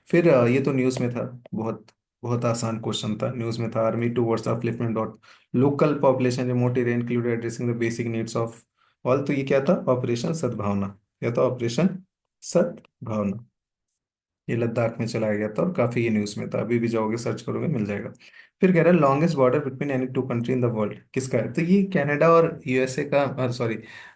फिर ये तो न्यूज़ में था, बहुत बहुत आसान क्वेश्चन था, न्यूज़ में था, army towards upliftment dot local population remote area included addressing the basic needs of all. तो ये क्या था, ऑपरेशन सद्भावना, क्या था, ऑपरेशन सद्भावना। ये लद्दाख में चलाया गया था और काफी ये न्यूज़ में था, अभी भी जाओगे सर्च करोगे मिल जाएगा। फिर कह रहा है longest border between any two country in the world किसका है, तो ये कनाडा और यूएसए का, सॉरी,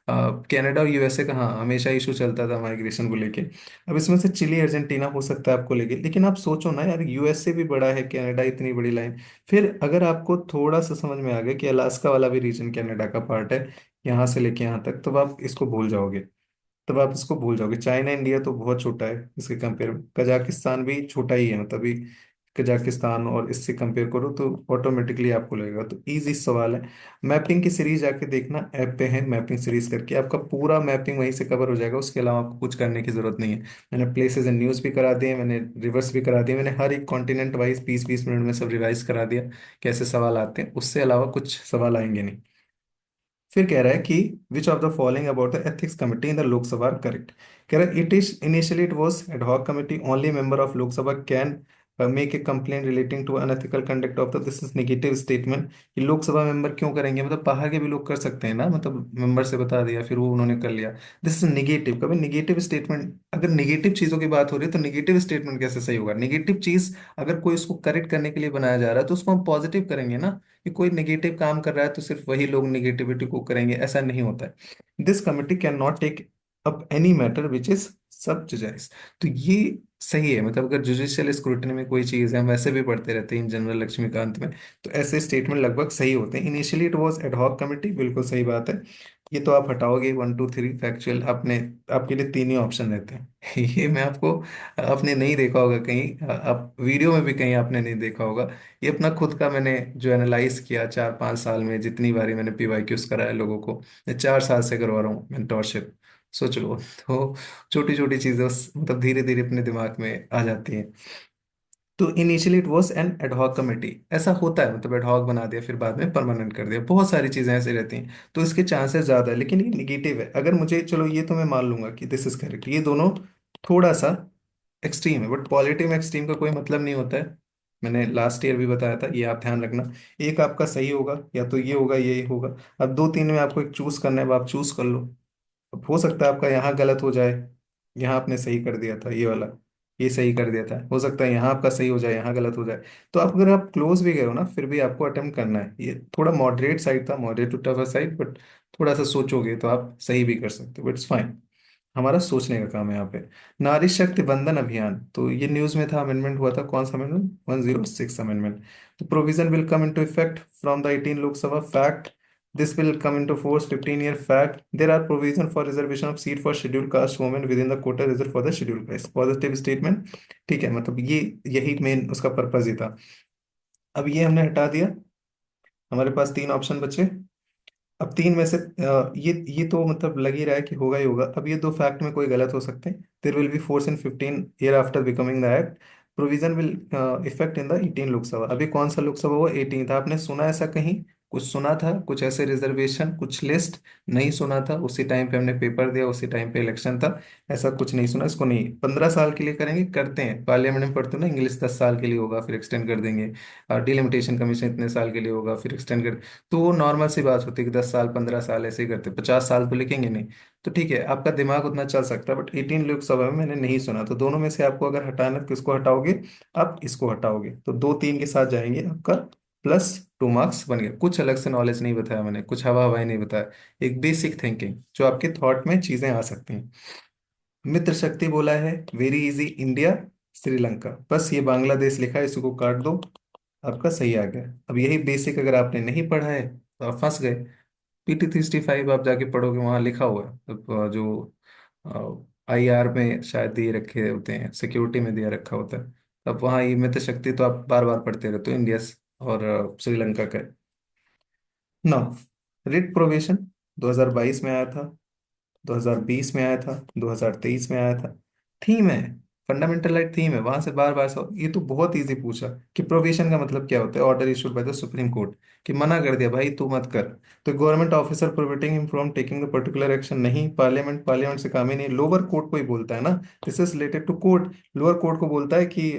कनाडा और यूएसए का, हाँ, हमेशा इशू चलता था माइग्रेशन को लेके। अब इसमें से चिली अर्जेंटीना हो सकता है आपको लेके, लेकिन आप सोचो ना यार, यूएसए भी बड़ा है, कनाडा इतनी बड़ी लाइन। फिर अगर आपको थोड़ा सा समझ में आ गया कि अलास्का वाला भी रीजन कनाडा का पार्ट है, यहाँ से लेके यहाँ तक, तो आप इसको भूल जाओगे। तब आप इसको भूल जाओगे। चाइना इंडिया तो बहुत छोटा है इसके कंपेयर में, कजाकिस्तान भी छोटा ही है, मतलब अभी कजाकिस्तान और इससे कंपेयर करो तो ऑटोमेटिकली आपको लगेगा। तो इजी सवाल है। मैपिंग की सीरीज जाके देखना, ऐप पे है मैपिंग सीरीज करके, आपका पूरा मैपिंग वहीं से कवर हो जाएगा, उसके अलावा आपको कुछ करने की जरूरत नहीं है। मैंने प्लेसेस एंड न्यूज भी करा दिए, मैंने रिवर्स भी करा दिए, मैंने हर एक कॉन्टिनेंट वाइज 20-20 मिनट में सब रिवाइज करा दिया, कैसे सवाल आते हैं, उससे अलावा कुछ सवाल आएंगे नहीं। फिर कह रहा है कि which of the following about the ethics committee in the Lok Sabha are correct. कह रहा है it is initially it was ad hoc committee, only member of Lok Sabha can make a complaint relating to unethical conduct of the, this is negative statement. कि Lok Sabha member क्यों करेंगे, मतलब बाहर के भी लोग कर सकते हैं ना, मतलब मेंबर से बता दिया फिर वो उन्होंने कर लिया। दिस इज नेगेटिव, कभी नेगेटिव स्टेटमेंट, अगर नेगेटिव चीजों की बात हो रही है तो नेगेटिव स्टेटमेंट कैसे सही होगा। नेगेटिव चीज अगर कोई उसको करेक्ट करने के लिए बनाया जा रहा है तो उसको हम पॉजिटिव करेंगे ना, कि कोई नेगेटिव काम कर रहा है तो सिर्फ वही लोग नेगेटिविटी को करेंगे, ऐसा नहीं होता है। This committee can not take up any matter which is sub जुजाइज। तो ये सही है, मतलब अगर जुडिशियल स्क्रूटनी में कोई चीज है, हम वैसे भी पढ़ते रहते हैं इन जनरल लक्ष्मीकांत में, तो ऐसे स्टेटमेंट लगभग सही होते हैं। Initially it was ad hoc committee, बिल्कुल सही बात है। ये तो आप हटाओगे 1 2 3 फैक्चुअल, आपने, आपके लिए तीन ही ऑप्शन रहते हैं ये मैं आपको, आपने नहीं देखा होगा कहीं, आप वीडियो में भी कहीं आपने नहीं देखा होगा। ये अपना खुद का मैंने जो एनालाइज किया 4-5 साल में, जितनी बारी मैंने पीवाईक्यूज कराया लोगों को, मैं 4 साल से करवा रहा हूँ मेंटोरशिप, सोच लो तो छोटी छोटी चीजें मतलब धीरे धीरे अपने दिमाग में आ जाती हैं। तो initially it was an ad hoc committee, ऐसा होता है, मतलब एडहॉक बना दिया फिर बाद में परमानेंट कर दिया, बहुत सारी चीजें ऐसे रहती हैं, तो इसके चांसेस ज्यादा है, लेकिन ये निगेटिव है। अगर मुझे, चलो ये तो मैं मान लूंगा कि दिस इज करेक्ट, ये दोनों थोड़ा सा एक्सट्रीम है, बट पॉजिटिव में एक्सट्रीम का कोई मतलब नहीं होता है। मैंने लास्ट ईयर भी बताया था, ये आप ध्यान रखना। एक आपका सही होगा, या तो ये होगा ये होगा। अब 2-3 में आपको एक चूज करना है, अब आप चूज कर लो। अब हो सकता है आपका यहाँ गलत हो जाए, यहाँ आपने सही कर दिया था ये वाला, ये सही कर दिया था, हो सकता है यहाँ आपका सही हो जाए, यहाँ गलत हो जाए। तो आप अगर आप क्लोज भी गए हो ना, फिर भी आपको अटेम्प्ट करना है। ये थोड़ा मॉडरेट साइड था, moderate to tougher side, but थोड़ा सा सोचोगे तो आप सही भी कर सकते हो, बट इट्स फाइन। हमारा सोचने का काम है यहाँ पे। नारी शक्ति वंदन अभियान, तो ये न्यूज में था, अमेंडमेंट हुआ था, कौन सा अमेंडमेंट, 106 अमेंडमेंट। तो provision will come into effect from the 18 Lok Sabha fact, this will come into force 15-year fact, there are provision for reservation of seat for scheduled caste women within the quota reserved for the scheduled caste, positive statement. ठीक है, मतलब ये यही main उसका purpose ही था। अब ये हमने हटा दिया, हमारे पास तीन ऑप्शन बचे। अब तीन में से ये तो मतलब लग ही रहा है कि होगा ही होगा। अब ये दो फैक्ट में कोई गलत हो सकते हैं। There will be force in 15 year after becoming the act, provision will effect in the 18 Lok Sabha. अभी कौन सा लोकसभा हुआ, 18 था, आपने सुना ऐसा कहीं, कुछ सुना था, कुछ ऐसे रिजर्वेशन, कुछ लिस्ट नहीं सुना था, उसी टाइम पे हमने पेपर दिया, उसी टाइम पे इलेक्शन था। ऐसा कुछ नहीं सुना, इसको नहीं 15 साल के लिए करेंगे, करते हैं पार्लियामेंट में पढ़ते हो ना इंग्लिश, 10 साल के लिए होगा फिर एक्सटेंड कर देंगे। और डिलिमिटेशन कमीशन इतने साल के लिए होगा फिर एक्सटेंड कर। तो वो नॉर्मल सी बात होती है कि 10 साल 15 साल ऐसे ही करते, 50 साल तो लिखेंगे नहीं। तो ठीक है, आपका दिमाग उतना चल सकता है, बट 18 लोकसभा में मैंने नहीं सुना, तो दोनों में से आपको अगर हटाना है, तो किसको हटाओगे? आप इसको हटाओगे, तो 2 3 के साथ जाएंगे, आपका +2 मार्क्स बन गया। कुछ अलग से नॉलेज नहीं बताया मैंने, कुछ हवा हवाई नहीं बताया, एक बेसिक थिंकिंग जो आपके थॉट में चीजें आ सकती हैं। मित्र शक्ति बोला है, वेरी इजी, इंडिया, श्रीलंका, बस ये बांग्लादेश लिखा है, इसको काट दो, आपका सही आ गया। अब यही बेसिक अगर आपने नहीं पढ़ा है तो आप फंस गए। PT 365 आप जाके पढ़ोगे, वहां लिखा हुआ है, तो जो IR में शायद दिए रखे होते हैं, सिक्योरिटी में दिया रखा होता है। अब वहाँ ये मित्र शक्ति तो आप बार बार पढ़ते रहते हो, इंडिया और श्रीलंका का। नौ, रिट प्रोवेशन 2022 में आया था, 2020 में आया था, 2023 में आया था। थीम है, फंडामेंटल राइट थीम है, वहां से बार बार ये तो बहुत इजी पूछा कि प्रोविजन का मतलब क्या होता है, order issued by the supreme court, कि मना कर दिया भाई तू मत कर। तो government officer preventing him from taking the particular action, नहीं, पार्लियामेंट, पार्लियामेंट से काम ही नहीं, लोअर कोर्ट को ही बोलता है ना, this is related to court. Lower court को बोलता है कि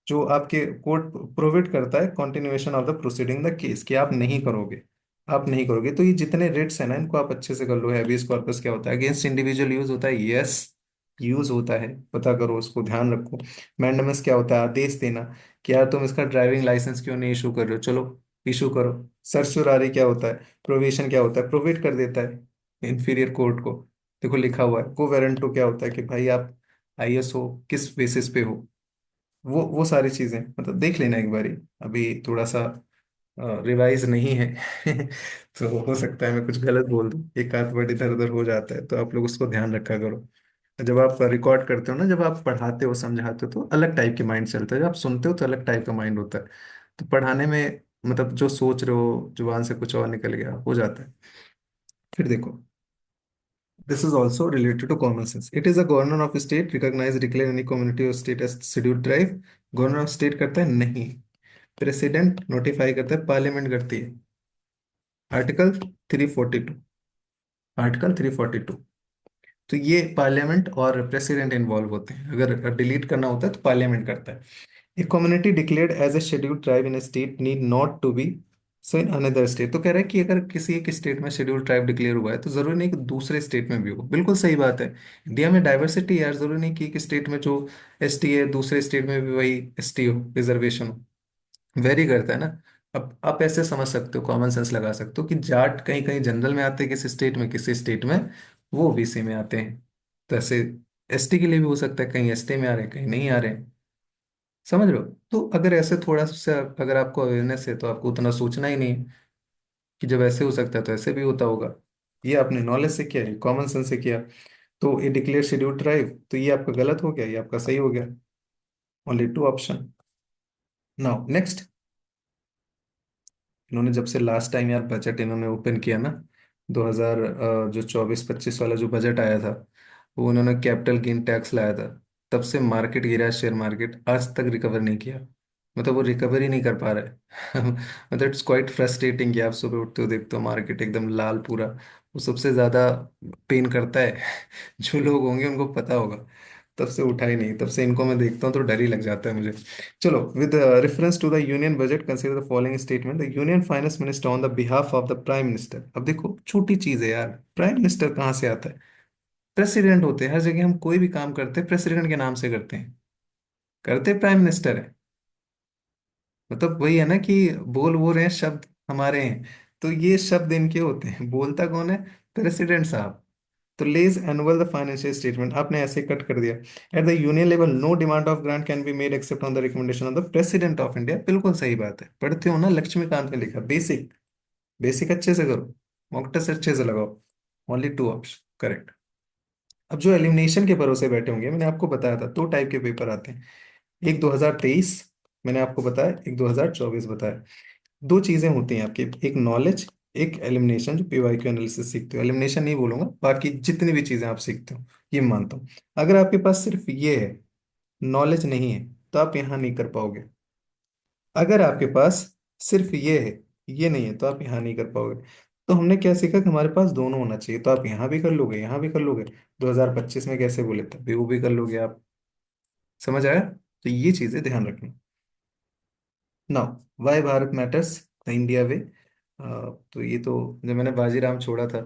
जो आपके कोर्ट प्रोविड करता है continuation of the proceeding the case, कि आप नहीं करोगे, आप नहीं करोगे। तो ये जितने रेट्स है ना, इनको आप अच्छे से कर लो। हैबेस कॉर्पस क्या होता है? अगेंस्ट इंडिविजुअल यूज होता है, यस, यूज होता है, पता करो, उसको ध्यान रखो। मैंडेमस क्या होता है? आदेश देना, कि यार तुम इसका ड्राइविंग लाइसेंस क्यों नहीं इशू कर रहे हो, चलो इशू करो। सर्सुरारी क्या होता है? प्रोविशन क्या होता है? प्रोविट कर देता है इंफीरियर कोर्ट को, देखो लिखा हुआ है। कोवेरेंटो क्या होता है? कि भाई आप IS हो, किस बेसिस पे हो, वो सारी चीजें मतलब देख लेना एक बारी। अभी थोड़ा सा रिवाइज नहीं है तो हो सकता है मैं कुछ गलत बोल दूं, एक आध वर्ड इधर उधर हो जाता है, तो आप लोग उसको ध्यान रखा करो। जब आप रिकॉर्ड करते हो ना, जब आप पढ़ाते हो समझाते हो, तो अलग टाइप के माइंड चलता है, जब आप सुनते हो तो अलग टाइप का माइंड होता है। तो पढ़ाने में मतलब जो सोच रहे हो जुबान से कुछ और निकल गया हो जाता है। फिर देखो, this is also related to common sense. It is a governor of state recognise declare any community or state as scheduled tribe. Governor of state करता है? नहीं, प्रेसिडेंट नोटिफाई करता है, पार्लियामेंट करती है। Article 342, article 342। तो ये पार्लियामेंट और प्रेसिडेंट इन्वॉल्व होते हैं, अगर डिलीट करना होता है तो पार्लियामेंट करता है। A community declared as a scheduled tribe in a state need not to be so in another state. तो कह रहा है कि अगर किसी एक स्टेट में शेड्यूल्ड ट्राइब डिक्लेयर हुआ है, तो जरूरी नहीं कि दूसरे स्टेट में भी हो। बिल्कुल सही बात है, इंडिया में डाइवर्सिटी यार, जरूरी नहीं कि एक स्टेट में जो ST है, दूसरे स्टेट में भी वही ST हो, रिजर्वेशन हो, वेरी करता है ना। अब आप ऐसे समझ सकते हो, कॉमन सेंस लगा सकते हो कि जाट कहीं कहीं जनरल में आते हैं किसी स्टेट में, किसी स्टेट में वो OBC में आते हैं। तो ऐसे ST के लिए भी हो सकता है, कहीं ST में आ रहे हैं, कहीं नहीं आ रहे हैं। समझ रहे हो? तो अगर ऐसे थोड़ा सा अगर आपको अवेयरनेस है, तो आपको उतना सोचना ही नहीं है कि जब ऐसे हो सकता है तो ऐसे भी होता होगा। ये आपने नॉलेज से किया, ये कॉमन सेंस से किया। तो ये डिक्लेयर शेड्यूल ट्राइब, तो ये आपका गलत हो गया, ये आपका सही हो गया। Only 2 option. नाउ नेक्स्ट, इन्होंने जब से लास्ट टाइम यार बजट इन्होंने ओपन किया ना, 2000 जो 24-25 वाला जो बजट आया था, वो उन्होंने कैपिटल गेन टैक्स लाया था। तब से मार्केट गिरा, शेयर मार्केट आज तक रिकवर नहीं किया। मतलब वो रिकवर ही नहीं कर पा रहा है मतलब इट्स क्वाइट फ्रस्ट्रेटिंग कि आप सुबह उठते हो, देखते हो मार्केट एकदम लाल पूरा। वो सबसे ज्यादा पेन करता है जो लोग होंगे उनको पता होगा। तब से उठा ही नहीं, तब से इनको मैं देखता हूँ तो डर ही लग जाता है मुझे। चलो, with reference to the union budget consider the following statement, the union finance minister on the behalf of the prime minister. अब देखो छोटी चीज है यार, प्राइम मिनिस्टर कहाँ से आता है? प्रेसिडेंट होते हैं हर जगह, हम कोई भी काम करते हैं प्रेसिडेंट के नाम से करते हैं, करते प्राइम मिनिस्टर है। मतलब वही है ना कि बोल वो रहे हैं, शब्द हमारे हैं। तो ये शब्द इनके होते हैं, बोलता कौन है? प्रेसिडेंट साहब। तो lays annual the financial statement आपने ऐसे कट कर दिया। At the union level no demand of grant can be made except on the recommendation of the president of India. बिल्कुल सही बात है, पढ़ते हो ना, लक्ष्मीकांत में लिखा, बेसिक, बेसिक अच्छे से करो, मॉक टेस्ट अच्छे से लगाओ। Only 2 option correct. अब जो एलिमिनेशन के भरोसे बैठे होंगे, मैंने आपको बताया था 2 टाइप के पेपर आते हैं, एक 2023 मैंने आपको बताया, एक 2024 बताया। 2 चीजें होती हैं आपकी, एक नॉलेज, एक एलिमिनेशन, जो PYQ एनालिसिस सीखते हो। एलिमिनेशन नहीं बोलूंगा, बाकी जितनी भी चीजें आप सीखते हो ये मानता हूँ। अगर आपके पास सिर्फ ये है, नॉलेज नहीं है, तो आप यहाँ नहीं कर पाओगे। अगर आपके पास सिर्फ ये है, ये नहीं है तो आप यहाँ नहीं कर पाओगे। तो हमने क्या सीखा कि हमारे पास दोनों होना चाहिए, तो आप यहाँ भी कर लोगे यहाँ भी कर लोगे। 2025 में कैसे बोले तब भी वो भी कर लोगे आप। समझ आया? तो ये चीजें ध्यान रखना। Now, why Bharat matters, the India way. तो ये तो जब मैंने बाजीराम छोड़ा था,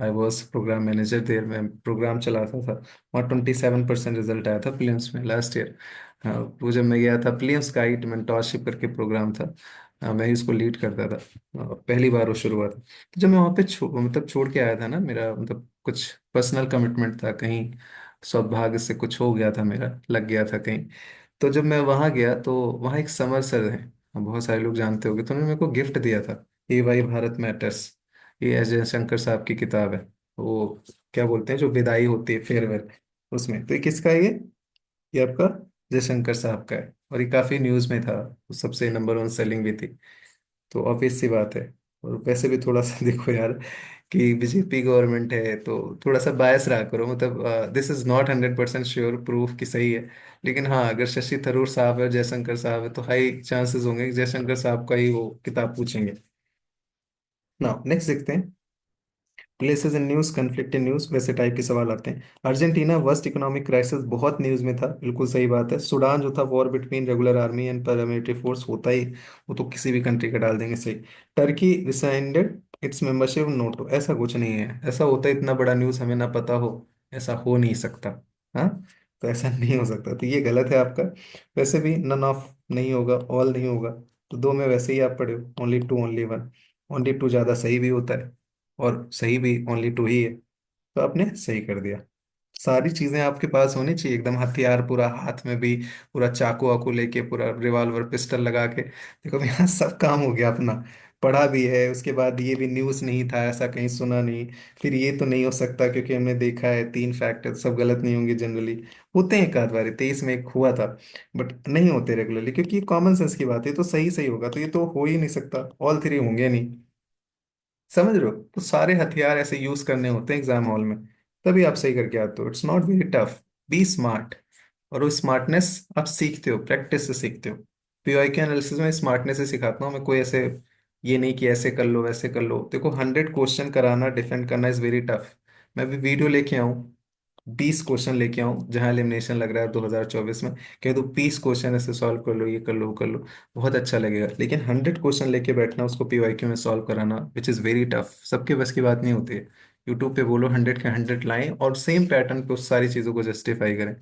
I was programme manager there, मैं प्रोग्राम चलाता था। वहाँ 27% रिजल्ट आया था प्रीलिम्स में लास्ट ईयर। वो जब मैं गया था प्रीलिम्स गाइड मेंटोरशिप करके प्रोग्राम था, मैं ही उसको लीड करता था। पहली बार वो शुरू हुआ था। तो जब मैं वहाँ पे मतलब छोड़ के आया था ना, मेरा मतलब कुछ पर्सनल कमिटमेंट था कहीं, सौभाग्य से कुछ हो गया था, मेरा लग गया था कहीं। तो जब मैं वहाँ गया तो वहाँ एक समर सर हैं, बहुत सारे लोग जानते होंगे, तो उन्होंने मेरे को गिफ्ट दिया था, ए वाई भारत मैटर्स। ये एस जयशंकर साहब की किताब है। वो क्या बोलते हैं जो विदाई होती है, फेयरवेल, उसमें। तो ये किसका है ये आपका जयशंकर साहब का है। और ये काफी न्यूज में था, सबसे नंबर 1 सेलिंग भी थी। तो ऑब्वियस सी बात है। और वैसे भी थोड़ा सा देखो यार, कि बीजेपी गवर्नमेंट है तो थोड़ा सा बायस रहा करो, मतलब this is not 100% sure proof कि सही है। लेकिन हाँ, अगर शशि थरूर साहब है, जयशंकर साहब है, तो हाई चांसेस होंगे कि जयशंकर साहब का ही वो किताब पूछेंगे। ना नेक्स्ट देखते हैं। Places in news, conflict in news, वैसे टाइप के सवाल आते हैं। अर्जेंटीना वर्स्ट इकोनॉमिक क्राइसिस, बहुत न्यूज में था, बिल्कुल सही बात है। सूडान जो था, war between regular army and paramilitary force, होता ही, वो तो किसी भी कंट्री का डाल देंगे सही। टर्की रिसाइंडेड इट्स मेंबरशिप नोटो, ऐसा कुछ नहीं है, ऐसा होता है इतना बड़ा न्यूज हमें ना पता हो, ऐसा हो नहीं सकता। हाँ, तो ऐसा नहीं हो सकता, तो ये गलत है आपका। वैसे भी नन ऑफ नहीं होगा, ऑल नहीं होगा, तो दो में वैसे ही आप पढ़े हो, only two only one. Only two ज्यादा सही भी होता है, और सही भी ओनली टू ही है, तो आपने सही कर दिया। सारी चीजें आपके पास होनी चाहिए एकदम, हथियार पूरा हाथ में भी, पूरा चाकू वाकू लेके, पूरा रिवॉल्वर पिस्टल लगा के, देखो यहाँ सब काम हो गया अपना। पढ़ा भी है, उसके बाद ये भी न्यूज़ नहीं था, ऐसा कहीं सुना नहीं। फिर ये तो नहीं हो सकता क्योंकि हमने देखा है 3 फैक्टर, सब गलत नहीं होंगे जनरली, होते हैं एक आध बार, 23 में एक हुआ था, बट नहीं होते रेगुलरली, क्योंकि ये कॉमन सेंस की बात है, तो सही सही होगा, तो ये तो हो ही नहीं सकता, ऑल थ्री होंगे नहीं। समझ रहे हो? तो सारे हथियार ऐसे यूज करने होते हैं एग्जाम हॉल में, तभी आप सही करके आते हो। It's not very tough, be smart. और वो स्मार्टनेस आप सीखते हो, प्रैक्टिस से सीखते हो। पीवाई के एनालिसिस में स्मार्टनेस से सिखाता हूँ मैं, कोई ऐसे ये नहीं कि ऐसे कर लो वैसे कर लो। देखो 100 क्वेश्चन कराना, डिफेंड करना इज वेरी टफ। मैं भी वीडियो लेके आऊँ, 20 क्वेश्चन लेके आऊँ, जहाँ एलिमिनेशन लग रहा है 2024 में, कह दो 20 क्वेश्चन ऐसे सॉल्व कर लो, ये कर लो वो कर लो, बहुत अच्छा लगेगा। लेकिन 100 क्वेश्चन लेके बैठना, उसको पीवाईक्यू में सॉल्व कराना, विच इज़ वेरी टफ, सबके बस की बात नहीं होती है। यूट्यूब पे बोलो 100 के 100 लाएं और सेम पैटर्न पे उस सारी चीज़ों को जस्टिफाई करें,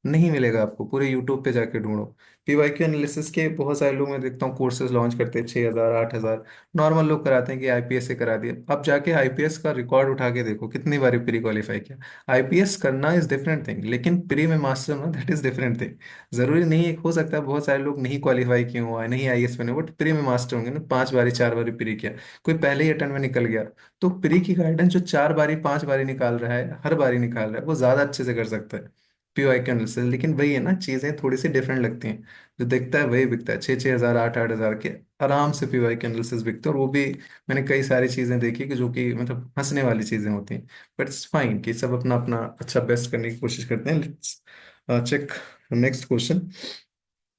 नहीं मिलेगा आपको, पूरे यूट्यूब पे जाके ढूंढो। पीवाईक्यू एनालिसिस के बहुत सारे लोग मैं देखता हूँ कोर्सेज लॉन्च करते हैं, 6,000 8,000। नॉर्मल लोग कराते हैं कि आईपीएस से करा दिया, अब जाके आईपीएस का रिकॉर्ड उठा के देखो कितनी बार प्री क्वालिफाई किया। आईपीएस करना इज डिफरेंट थिंग, लेकिन प्री में मास्टर होना दैट इज डिफरेंट थिंग। जरूरी नहीं है, हो सकता है बहुत सारे लोग नहीं क्वालिफाई किए हुआ है, नहीं आईएएस बने, बट प्री में मास्टर होंगे ना, 5 बारी 4 बारी प्री किया, कोई पहले ही अटेम्प्ट में निकल गया। तो प्री की गाइडेंस जो 4 बारी 5 बारी निकाल रहा है, हर बारी निकाल रहा है, वो ज्यादा अच्छे से कर सकता है पीओ के एनालिसिस। लेकिन वही है ना, चीजें थोड़ी सी डिफरेंट लगती हैं, जो दिखता है वही बिकता है, 6,000 6,000 8,000 8,000 के आराम से पीओ के एनालिसिस बिकते हैं। और वो भी मैंने कई सारी चीजें देखी कि जो कि मतलब हंसने वाली चीजें होती हैं, बट इट्स फाइन कि सब अपना अपना अच्छा बेस्ट करने की कोशिश करते हैं। Let's check next question.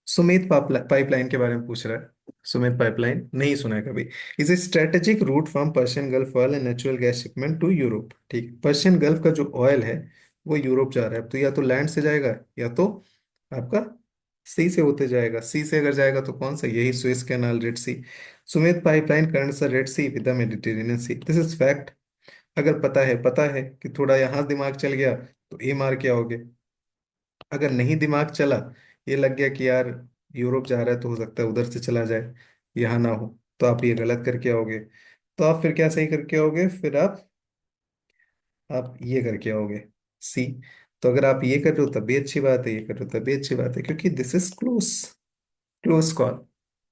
SUMED pipeline के बारे में पूछ रहा है। सुमित पाइपलाइन नहीं सुना है कभी। Is a strategic route from Persian Gulf oil and natural gas shipment to Europe. ठीक, पर्शियन गल्फ का जो ऑयल है वो यूरोप जा रहा है, तो या तो लैंड से जाएगा या तो आपका सी से होते जाएगा। सी से अगर जाएगा तो कौन सा, यही Suez Canal, Red Sea. SUMED pipeline connects the Red Sea with the Mediterranean Sea, this is fact. अगर पता है कि थोड़ा यहाँ दिमाग चल गया तो ए मार के आओगे। अगर नहीं दिमाग चला, ये लग गया कि यार यूरोप जा रहा है तो हो सकता है उधर से चला जाए, यहाँ ना हो, तो आप ये गलत करके आओगे। तो आप फिर क्या सही करके आओगे, फिर आप ये करके आओगे, सी। तो अगर आप ये कर रहे हो तब भी अच्छी बात है, ये कर रहे हो तब भी अच्छी बात है, क्योंकि this is close, close call.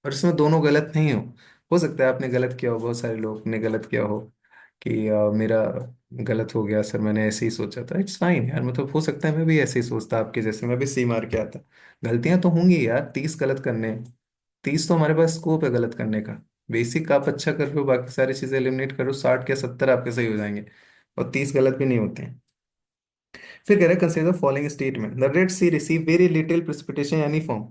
और इसमें दोनों गलत नहीं हो सकता है आपने गलत किया हो, बहुत सारे लोग ने गलत किया हो कि मेरा गलत हो गया सर, मैंने ऐसे ही सोचा था। इट्स फाइन यार, मतलब हो सकता है मैं भी ऐसे ही सोचता आपके जैसे, मैं भी सी मार के आता। गलतियां तो होंगी यार, 30 गलत करने हैं, 30 तो हमारे पास स्कोप है गलत करने का। बेसिक आप अच्छा कर रहे हो, बाकी सारी चीजें एलिमिनेट करो, 60 या 70 आपके सही हो जाएंगे, और 30 गलत भी नहीं होते हैं। फिर कह रहे हैं consider following statement, the Red Sea receive very little precipitation any form.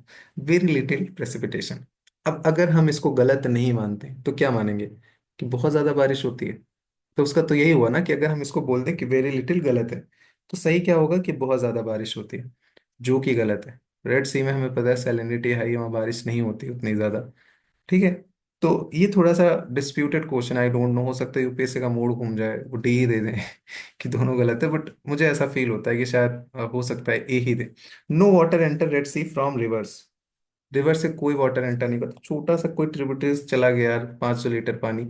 Very little precipitation, अब अगर हम इसको गलत नहीं मानते तो क्या मानेंगे, कि बहुत ज्यादा बारिश होती है। तो उसका तो यही हुआ ना कि अगर हम इसको बोल दें कि वेरी लिटिल गलत है, तो सही क्या होगा कि बहुत ज्यादा बारिश होती है, जो कि गलत है। रेड सी में हमें पता है सैलिनिटी हाई, वहाँ बारिश नहीं होती उतनी ज्यादा। ठीक है। तो ये थोड़ा सा disputed question, I don't know, हो सकता है यूपीएससी का मूड घूम जाए, वो डी ही दे दें कि दोनों गलत है, बट मुझे ऐसा फील होता है कि शायद हो सकता है ए ही दे। No water enter Red Sea from rivers. River से कोई वाटर एंटर नहीं करता, छोटा सा कोई ट्रिब्यूटरीज चला गया यार, 500 लीटर पानी,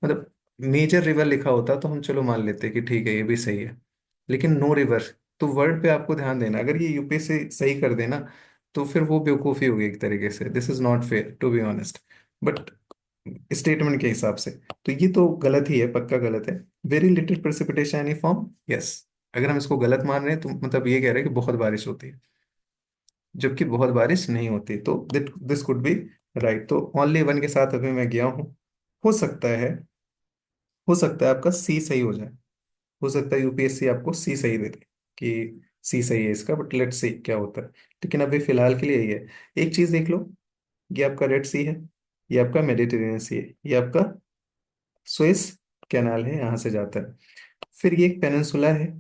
मतलब मेजर रिवर लिखा होता तो हम चलो मान लेते कि ठीक है ये भी सही है, लेकिन नो रिवर। तो वर्ड पे आपको ध्यान देना, अगर ये यूपीएससी सही कर देना तो फिर वो बेवकूफ़ी होगी एक तरीके से, this is not fair to be honest. But statement के हिसाब से तो ये तो गलत ही है, पक्का गलत है। Very little precipitation any form, yes. अगर हम इसको गलत मान रहे हैं तो मतलब ये कह रहे हैं कि बहुत बारिश होती है, जबकि बहुत बारिश नहीं होती, तो दिस कुड बी राइट। तो ओनली वन के साथ अभी मैं गया हूँ। हो सकता है, हो सकता है आपका सी सही हो जाए, हो सकता है यूपीएससी आपको सी सही दे दे कि सी सही है इसका, बट लेट्स सी क्या होता है। लेकिन अभी फिलहाल के लिए यही है। एक चीज देख लो, ये आपका रेड सी है, ये आपका मेडिटेरेनियन सी है, ये आपका स्वेस कैनाल है, यहाँ से जाता है। फिर ये एक पेनिनसुला है,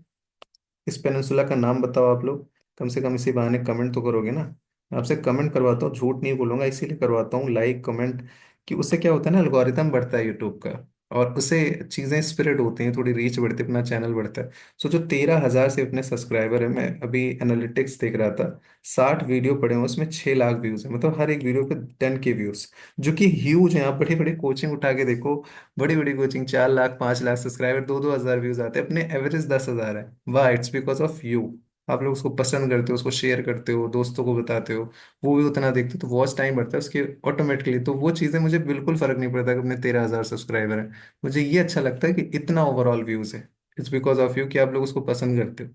इस पेनिनसुला का नाम बताओ आप लोग। कम से कम इसी बहाने कमेंट तो करोगे ना। मैं आपसे कमेंट करवाता हूँ, झूठ नहीं बोलूंगा, इसीलिए करवाता हूँ लाइक कमेंट, कि उससे क्या होता है ना, एल्गोरिदम बढ़ता है यूट्यूब का, और उससे चीज़ें स्प्रेड होती हैं, थोड़ी रीच बढ़ती है, अपना चैनल बढ़ता है। सो जो 13,000 से अपने सब्सक्राइबर है, मैं अभी एनालिटिक्स देख रहा था, 60 वीडियो पड़े हैं उसमें 6 लाख व्यूज है, मतलब हर एक वीडियो पे 10K व्यूज, जो कि ह्यूज है। आप बड़ी बड़ी कोचिंग उठा के देखो, बड़ी बड़ी कोचिंग 4 लाख 5 लाख सब्सक्राइबर, 2-2 हजार व्यूज आते हैं, अपने एवरेज 10,000 है। वाह, इट्स बिकॉज ऑफ यू। आप लोग उसको पसंद करते हो, उसको शेयर करते हो, दोस्तों को बताते हो, वो भी उतना देखते हो, तो वॉच टाइम बढ़ता है उसके ऑटोमेटिकली। तो वो चीज़ें मुझे बिल्कुल फर्क नहीं पड़ता कि अपने 13,000 सब्सक्राइबर हैं। मुझे ये अच्छा लगता है कि इतना ओवरऑल व्यूज है, इट्स बिकॉज ऑफ यू, कि आप लोग उसको पसंद करते हो।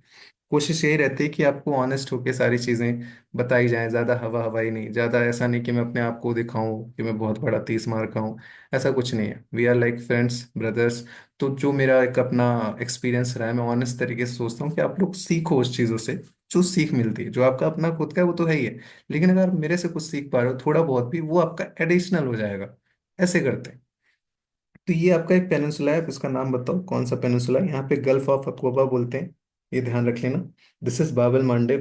कोशिश यही रहती है कि आपको ऑनेस्ट होकर सारी चीज़ें बताई जाएं, ज़्यादा हवा हवाई नहीं, ज़्यादा ऐसा नहीं कि मैं अपने आप को दिखाऊं कि मैं बहुत बड़ा 30 मार का हूँ। ऐसा कुछ नहीं है, we are like friends brothers. तो जो मेरा एक अपना एक्सपीरियंस रहा है, मैं ऑनेस्ट तरीके से सोचता हूँ कि आप लोग सीखो उस चीज़ों से, जो सीख मिलती है, जो आपका अपना खुद का है वो तो है ही है, लेकिन अगर आप मेरे से कुछ सीख पा रहे हो थोड़ा बहुत भी, वो आपका एडिशनल हो जाएगा। ऐसे करते हैं। तो ये आपका एक पेनिनसुला है, आप इसका नाम बताओ कौन सा पेनिनसुला है। यहाँ पे गल्फ ऑफ अक्वा बोलते हैं, ये ध्यान रख लेना। This is Babal Mande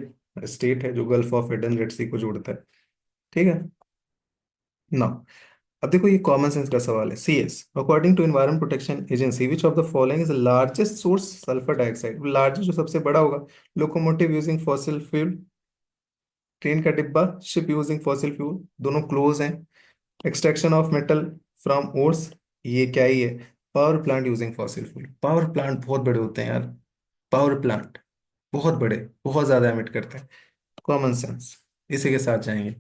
state है, जो गल्फ ऑफ एडन रेड सी को जोड़ता है। ठीक है ना। अब देखो ये कॉमन सेंस का सवाल है। C S, according to Environment Protection Agency, which of the following is largest source sulphur dioxide. Largest जो सबसे बड़ा होगा, locomotive using fossil fuel, train का डिब्बा, शिप यूजिंग फॉसिल फ्यूल, दोनों क्लोज हैं। Extraction of metal from ores, ये क्या ही है। Power plant using fossil fuel, power plant बहुत बड़े होते हैं यार, पावर प्लांट बहुत बड़े, बहुत ज्यादा एमिट करते हैं। कॉमन सेंस, इसी के साथ जाएंगे।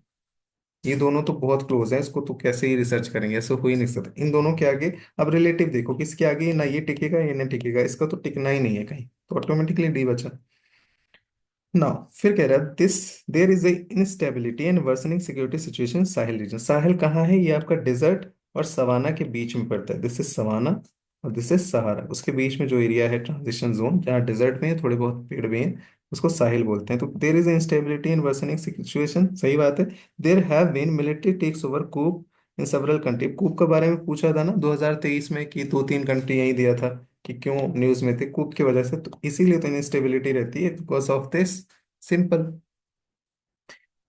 ये दोनों तो बहुत क्लोज है, इसको तो कैसे ही रिसर्च करेंगे, ऐसा हो ही नहीं सकता इन दोनों के आगे। अब रिलेटिव देखो, किसके आगे ना ये टिकेगा ये नहीं टिकेगा, इसका तो टिकना ही नहीं है कहीं, तो ऑटोमेटिकली डी बचा। नाउ फिर कह रहा है this, there is a instability and worsening security situation Sahel region. Sahel कहाँ है, ये आपका डिजर्ट और सवाना के बीच में पड़ता है, दिस इज सवाना और दिस इज सहारा, उसके बीच में जो एरिया है ट्रांजिशन जोन, जहाँ डिजर्ट में है, थोड़े बहुत पेड़ भी हैं, उसको साहिल बोलते हैं। तो there is instability and worsening situation, सही बात है। There have been military takes over coup in several country. Coup के बारे में पूछा था ना 2023 में, कि 2-3 कंट्री यही दिया था कि क्यों न्यूज में थे, कूप की वजह से, तो इसीलिए तो इंस्टेबिलिटी रहती है, because of this. Simple.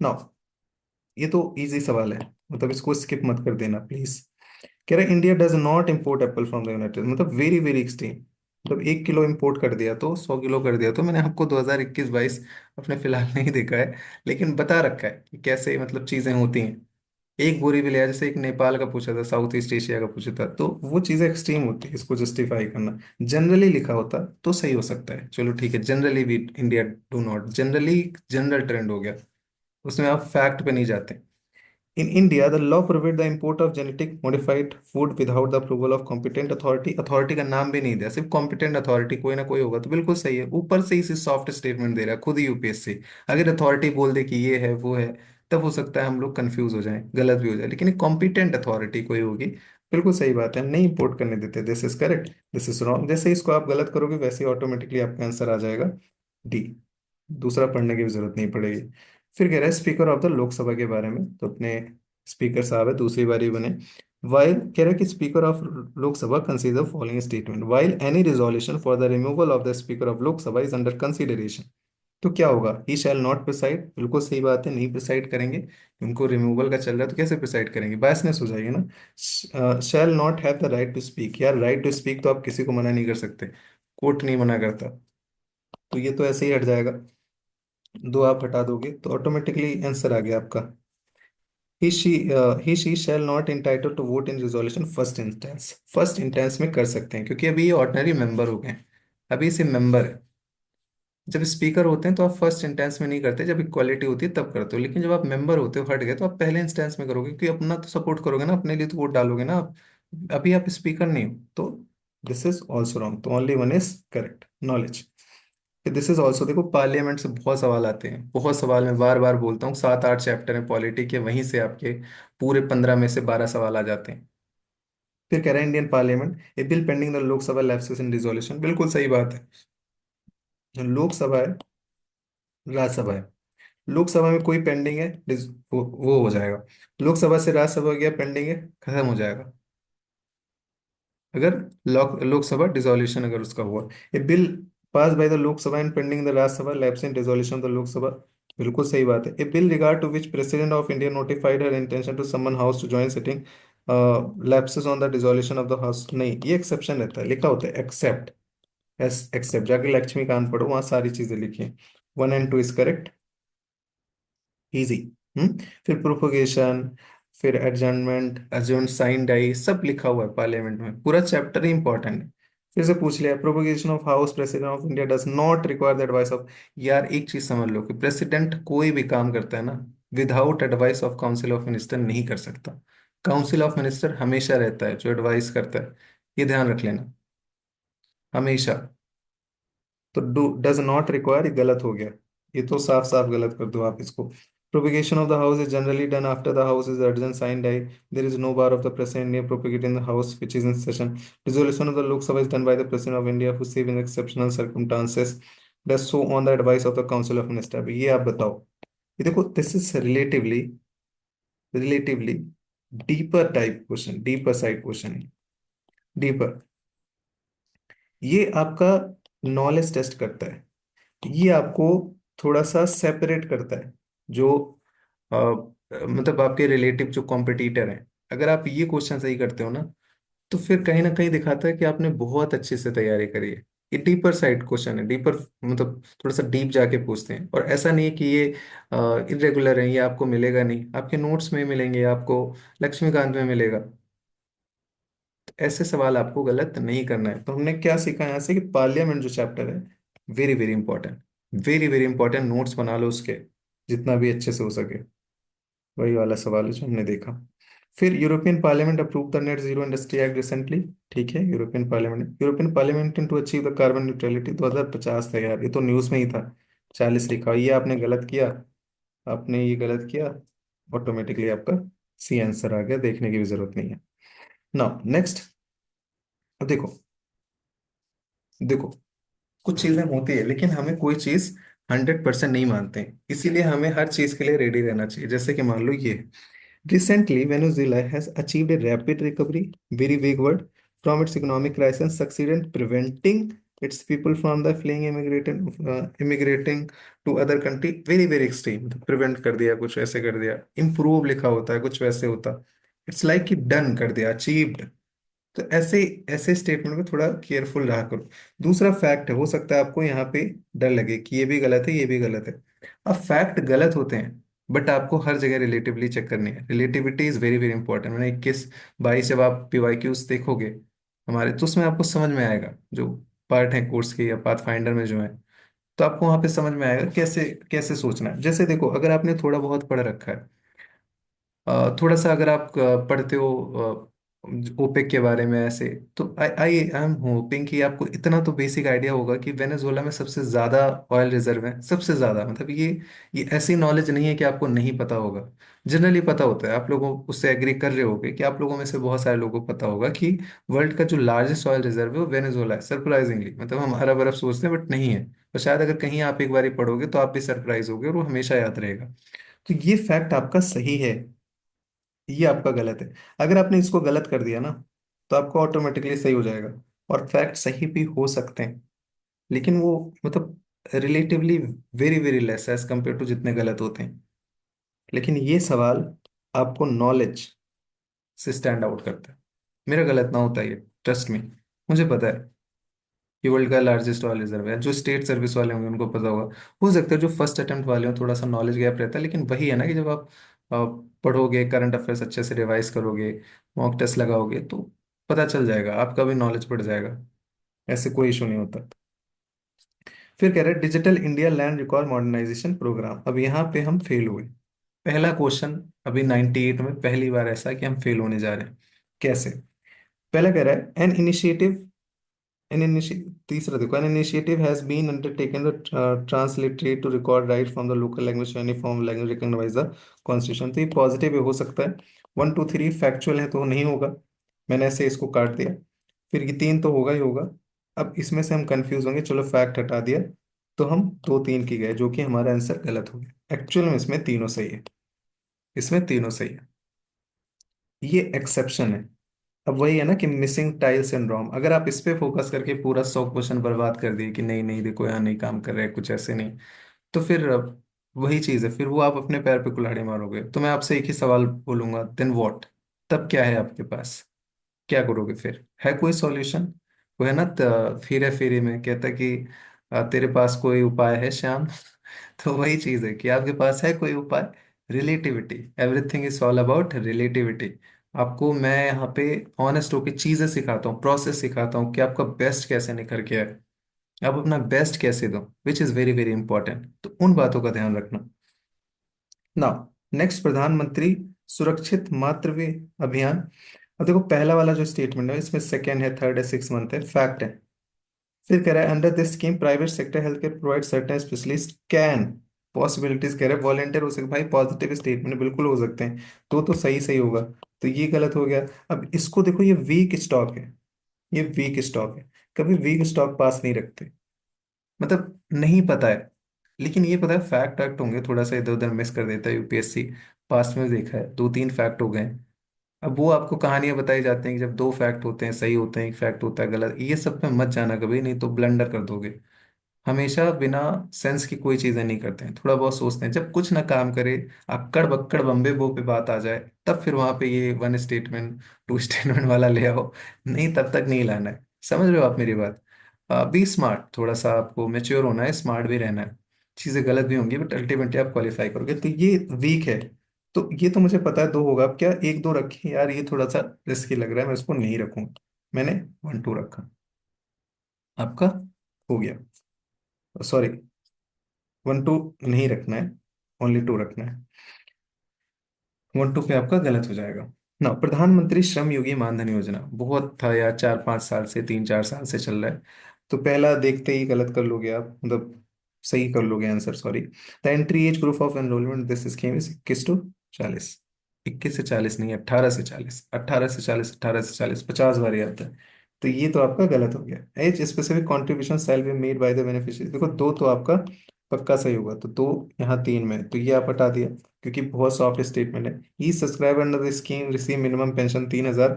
Now ये तो इजी सवाल है, मतलब इसको स्किप मत कर देना प्लीज। कह रहा है India does not import Apple from the United, मतलब वेरी वेरी एक्सट्रीम। मतलब 1 किलो इंपोर्ट कर दिया तो 100 किलो कर दिया तो, मैंने आपको 2021-22 अपने फिलहाल नहीं देखा है, लेकिन बता रखा है कि कैसे मतलब चीजें होती हैं। एक बोरी भी लिया, जैसे एक नेपाल का पूछा था, साउथ ईस्ट एशिया का पूछा था, तो वो चीजें एक्सट्रीम होती है, इसको जस्टिफाई करना। जनरली लिखा होता तो सही हो सकता है, चलो ठीक है, जनरली भी India do not, generally general trend हो गया, उसमें आप फैक्ट पे नहीं जाते। In India the law prohibit the import of genetic modified food without the approval of competent authority. Authority का नाम भी नहीं दिया, सिर्फ कॉम्पिटेंट अथॉरिटी, कोई ना कोई होगा, तो बिल्कुल सही है। ऊपर से इसे सॉफ्ट स्टेटमेंट दे रहा है खुद ही यूपीएससी। अगर अथॉरिटी बोल दे कि ये है वो है, तब हो सकता है हम लोग कंफ्यूज हो जाएं, गलत भी हो जाए, लेकिन कॉम्पिटेंट अथॉरिटी कोई होगी। बिल्कुल सही बात है, हम नहीं इंपोर्ट करने देते, this is correct, this is wrong. जैसे इसको आप गलत करोगे वैसे ही ऑटोमेटिकली आपका आंसर आ जाएगा डी। दूसरा पढ़ने की भी जरूरत नहीं पड़ेगी। फिर कह रहा है स्पीकर ऑफ द लोकसभा के बारे में, तो अपने स्पीकर साहब है, दूसरी बारी बने। वाइल कह रहा है कि speaker of Lok Sabha consider following statement, while any resolution for the removal of the speaker of Lok Sabha is under consideration. तो क्या होगा, ही शैल नॉट प्रिसाइड, बिल्कुल सही बात है, नहीं प्रिसाइड करेंगे। उनको रिमूवल का चल रहा है तो कैसे प्रिसाइड करेंगे, बायसनेस हो जाएगी ना। Shall not have the right to speak, यार राइट टू स्पीक तो आप किसी को मना नहीं कर सकते, कोर्ट नहीं मना करता। तो ये तो ऐसे ही हट जाएगा, दो आप हटा दोगे तो ऑटोमेटिकली आंसर आ गया आपका। He she shall not entitle to vote in resolution first instance, first instance में कर सकते हैं क्योंकि अभी ये ऑर्डिनरी मेंबर हो गए हैं, अभी इसे मेंबर है। जब स्पीकर होते हैं तो आप फर्स्ट इंस्टेंस में नहीं करते, जब इक्वालिटी होती है तब करते हो, लेकिन जब आप मेंबर होते हो हट गए तो आप पहले इंस्टेंस में करोगे, क्योंकि अपना तो सपोर्ट करोगे ना, अपने लिए तो वोट डालोगे ना आप, अभी आप स्पीकर नहीं हो। तो दिस इज ऑल्सो रॉन्ग, तो only one is correct, knowledge. This is also, देखो पार्लियामेंट से बहुत सवाल आते हैं, बहुत सवाल, मैं बार बार बोलता हूँ, 7 8 चैप्टर है पॉलिटी के, वहीं से आपके पूरे 15 में से 12 सवाल आ जाते हैं। फिर कह रहा है Indian parliament A bill pending the Lok Sabha lapses in resolution, बिल्कुल सही बात है। लोकसभा है, राज्यसभा है, लोकसभा में कोई पेंडिंग है, वो हो जाएगा। लोकसभा से राज्यसभा गया पेंडिंग है, खत्म हो जाएगा। अगर लोकसभा डिसोल्यूशन अगर उसका हुआ, a bill pass by the Lok Sabha and pending the Rajya Sabha lapse in dissolution the Lok Sabha, बिल्कुल सही बात है। A bill regard to which president of India notified her intention to summon house to join sitting lapses on the dissolution of the house, नहीं ये exception रहता है, लिखा होता है एक्सेप्ट, एस एक्सेप्ट, जाके लक्ष्मीकांत पढ़ो, वहां सारी चीजें लिखी हैं। 1 and 2 इज करेक्ट, इजी। फिर प्रोपोगेशन, फिर एडजर्नमेंट, एडजर्न साइन डाई, सब लिखा हुआ है पार्लियामेंट में, पूरा चैप्टर ही इंपॉर्टेंट है। फिर से पूछ लिया, propagation of house president of India does not require the advice of, यार एक चीज समझ लो कि प्रेसिडेंट कोई भी काम करता है ना, without advice of council of minister नहीं कर सकता। काउंसिल ऑफ मिनिस्टर हमेशा रहता है जो एडवाइस करता है, ये ध्यान रख लेना, हमेशा। तो डू डज नॉट रिक्वायर, गलत हो गया, ये तो साफ साफ गलत कर दो आप इसको। Propagation of the house is generally done after the house is adjourned, signed die. There is no bar of the president near propagating the house which is in session. Resolution of the Lok Sabha is done by the president of India who save in exceptional circumstances. Does so on the advice of the council of minister. ये आप बताओ, ये देखो this is relatively deeper type question, deeper side question है, deeper. ये आपका knowledge test करता है, ये आपको थोड़ा सा सेपरेट करता है, जो मतलब आपके रिलेटिव जो कॉम्पिटिटर हैं, अगर आप ये क्वेश्चन सही करते हो तो फिर कहीं ना कहीं दिखाता है कि आपने बहुत अच्छे से तैयारी करी है। ये डीपर साइड क्वेश्चन है, डीपर मतलब थोड़ा सा डीप जाके पूछते हैं, और ऐसा नहीं है कि ये इरेगुलर है, ये आपको मिलेगा नहीं, आपके नोट्स में मिलेंगे, आपको लक्ष्मीकांत में मिलेगा। तो ऐसे सवाल आपको गलत नहीं करना है। तो हमने क्या सीखा यहाँ से कि पार्लियामेंट जो चैप्टर है, very very important, very very important, notes बना लो उसके जितना भी अच्छे से हो सके। वही वाला सवाल है जो हमने देखा। फिर European Parliament approve the Net Zero Industry Act recently, ठीक है, European Parliament to achieve the carbon neutrality 2050 था, यार ये तो न्यूज में ही था। 40 लिखा हुआ, ये आपने गलत किया, आपने ये गलत किया, ऑटोमेटिकली आपका सी आंसर आ गया, देखने की भी जरूरत नहीं है। नाउ नेक्स्ट, अब देखो, देखो कुछ चीजें होती है लेकिन हमें कोई चीज 100% नहीं मानते हैं, इसीलिए हमें हर चीज के लिए रेडी रहना चाहिए। जैसे कि मान लो ये, recently Venezuela has achieved a rapid recovery, very big word, from its economic crisis, succeeded preventing its people from the fleeing immigrating to other country, very very extreme, prevent कर दिया, कुछ ऐसे कर दिया, improve लिखा होता है, कुछ वैसे होता, इट्स लाइक कि डन कर दिया, अचीव्ड। तो ऐसे ऐसे स्टेटमेंट में थोड़ा केयरफुल रहा करो। दूसरा फैक्ट है, हो सकता है आपको यहाँ पे डर लगे कि ये भी गलत है, ये भी गलत है। अब फैक्ट गलत होते हैं, बट आपको हर जगह रिलेटिवली चेक करनी है, relativity is very very important. मैंने 21 22 जब आप पीवाईक्यूज देखोगे हमारे, तो उसमें आपको समझ में आएगा, जो पार्ट है कोर्स के या पाथ फाइंडर में जो है, तो आपको वहां पे समझ में आएगा कैसे कैसे सोचना है। जैसे देखो, अगर आपने थोड़ा बहुत पढ़ रखा है, थोड़ा सा अगर आप पढ़ते हो ओपेक के बारे में ऐसे, तो आई आई आई एम होपिंग कि आपको इतना तो बेसिक आइडिया होगा कि वेनेजुएला में सबसे ज्यादा ऑयल रिजर्व है, सबसे ज्यादा, मतलब ये ऐसी नॉलेज नहीं है कि आपको नहीं पता होगा, जनरली पता होता है। आप लोगों उससे एग्री कर रहे होगे कि आप लोगों में से बहुत सारे लोगों को पता होगा कि वर्ल्ड का जो लार्जेस्ट ऑयल रिजर्व है वो वेनेजुएला है, सरप्राइजिंगली, मतलब हम अरब अरब सोचते हैं बट नहीं है। और शायद अगर कहीं आप एक बार पढ़ोगे तो आप भी सरप्राइज होगे और वो हमेशा याद रहेगा। तो ये फैक्ट आपका सही है, ये आपका गलत है। अगर आपने इसको गलत कर दिया ना, तो आपको ऑटोमेटिकली सही हो जाएगा। और फैक्ट सही भी हो सकते हैं, लेकिन वो मतलब relatively very very less as compare to जितने गलत होते हैं। लेकिन ये सवाल आपको नॉलेज से स्टैंड आउट करता है। मेरा गलत ना होता ये, ट्रस्ट में। मुझे पता है कि वर्ल्ड का लार्जेस्ट ऑयल रिजर्व है। जो स्टेट सर्विस वाले होंगे उनको पता होगा। हो सकता है जो फर्स्ट अटेम्प्ट वाले हो थोड़ा सा नॉलेज गैप रहता है, लेकिन वही है ना कि जब आप पढ़ोगे, करंट अफेयर्स अच्छे से रिवाइज करोगे, मॉक टेस्ट लगाओगे, तो पता चल जाएगा, आपका भी नॉलेज बढ़ जाएगा। ऐसे कोई इशू नहीं होता। फिर कह रहे हैं Digital India Land Record Modernisation Programme. अब यहाँ पे हम फेल हुए। पहला क्वेश्चन अभी 98 में पहली बार ऐसा है कि हम फेल होने जा रहे हैं। कैसे? पहला कह रहा है एन इनिशिएटिव, तीसरा देखो, an initiative has been undertaken the transliterate to record right from the local language any form language recognise the constitution. तो ये पॉजिटिव हो सकता है। 1 2 3 फैक्चुअल है तो नहीं होगा, मैंने ऐसे इसको काट दिया। फिर ये 3 तो होगा ही होगा। अब इसमें से हम कंफ्यूज होंगे, चलो फैक्ट हटा दिया, तो हम 2 3 की गए, जो कि हमारा आंसर गलत हो गया। एक्चुअल में इसमें तीनों सही है। इसमें तीनों सही है। ये एक्सेप्शन है। अब वही है ना कि मिसिंग टाइल सिंड्रोम। अगर आप इस पे फोकस करके पूरा 100 क्वेश्चन बर्बाद कर दिए कि नहीं नहीं देखो यहाँ नहीं काम कर रहा है, कुछ ऐसे नहीं, तो फिर वही चीज है, फिर वो आप अपने पैर पे कुल्हाड़ी मारोगे। तो मैं आपसे एक ही सवाल बोलूंगा, देन व्हाट? तब क्या है आपके पास? क्या करोगे फिर? है कोई सॉल्यूशन? वो है ना, फिर है फेरी में कहता कि तेरे पास कोई उपाय है श्याम? तो वही चीज है कि आपके पास है कोई उपाय? Relativity. Everything is all about relativity. आपको मैं यहाँ पे ऑनेस्ट होके चीजें सिखाता हूँ, प्रोसेस सिखाता हूँ कि आपका बेस्ट कैसे निखर के आए, आप अपना बेस्ट कैसे दो, which is very very important. तो उन बातों का ध्यान रखना। ना, नेक्स्ट, प्रधानमंत्री सुरक्षित मातृत्व अभियान। अब देखो पहला वाला जो स्टेटमेंट है इसमें सेकंड है, थर्ड है, 6 मंथ है, फैक्ट है। फिर कह रहा है under this scheme private sector health care provide certain specialist can, possibilities कह रहे हैं वॉलेंटियर हो सकते, भाई पॉजिटिव स्टेटमेंट बिल्कुल हो सकते हैं। तो सही सही होगा। तो ये गलत हो गया। अब इसको देखो, ये वीक स्टॉक है। ये वीक स्टॉक है। कभी वीक स्टॉक पास नहीं रखते। मतलब नहीं पता है, लेकिन ये पता है फैक्ट वैक्ट होंगे, थोड़ा सा इधर उधर मिस कर देता है यूपीएससी। पास्ट में देखा है 2 3 फैक्ट हो गए। अब वो आपको कहानियां बताई जाती हैं कि जब 2 फैक्ट होते हैं सही होते हैं, एक फैक्ट होता है गलत। ये सब पे मत जाना कभी, नहीं तो ब्लंडर कर दोगे। हमेशा बिना सेंस की कोई चीजें नहीं करते हैं, थोड़ा बहुत सोचते हैं। जब कुछ ना काम करे, अक्कड़ बक्कड़ बम्बे बो पे बात आ जाए, तब फिर वहां पे ये वन स्टेटमेंट टू स्टेटमेंट वाला ले आओ। नहीं, तब तक नहीं लाना है। समझ रहे हो आप मेरी बात? बी स्मार्ट, थोड़ा सा आपको मेच्योर होना है, स्मार्ट भी रहना है। चीजें गलत भी होंगी बट अल्टीमेटली आप क्वालिफाई करोगे। तो ये वीक है। तो ये तो मुझे पता है 2 होगा। अब क्या 1 2 रखे यार, ये थोड़ा सा रिस्की लग रहा है, मैं इसको नहीं रखूंगा। मैंने 1 2 रखा। आपका हो गया। सॉरी, 1 2 नहीं रखना है, ओनली 2 रखना है। 1 2 पे आपका गलत हो जाएगा ना। प्रधानमंत्री श्रम योगी मानधन योजना बहुत था यार, 4 5 साल से, 3 4 साल से चल रहा है। तो पहला देखते ही गलत कर लोगे आप, मतलब सही कर लोगे answer, sorry. The entry age group of enrolment this scheme is 21 to 40। 21 से 40 नहीं, 18 से 40, 18 से 40, 18 से 40, 50 बार आता है। तो ये तो आपका गलत हो गया। As specific contribution shall be made by the beneficiary. देखो 2 तो आपका पक्का सही होगा, तो 2 यहाँ 3 में, तो ये आप हटा दिया क्योंकि बहुत सॉफ्ट स्टेटमेंट है। E subscriber under the scheme receive minimum pension 3,000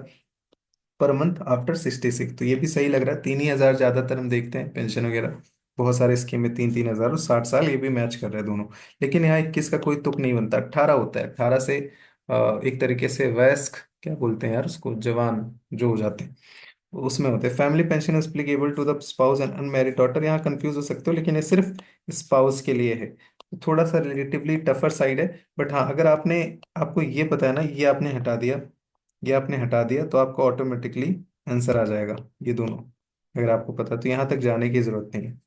per month after 66। तो ये भी सही लग रहा है, 3 ही हजार ज्यादातर हम देखते हैं पेंशन वगैरह। बहुत सारे स्कीम में 3 3 हजार और 60 साल, ये भी मैच कर रहे हैं दोनों। लेकिन यहाँ 21 का कोई तुक नहीं बनता, 18 होता है। 18 से एक तरीके से वयस्क, क्या बोलते हैं यार उसको, जवान जो हो जाते हैं, उसमें होते हैं। Family pension is applicable to the spouse and unmarried daughter. यहाँ कंफ्यूज हो सकते हो, लेकिन ये सिर्फ स्पाउस के लिए है। तो थोड़ा सा रिलेटिवली टफर साइड है। बट हाँ, अगर आपने, आपको ये पता है ना, ये आपने हटा दिया, ये आपने हटा दिया, तो आपको ऑटोमेटिकली आंसर आ जाएगा ये दोनों। अगर आपको पता है, तो यहाँ तक जाने की जरूरत नहीं है।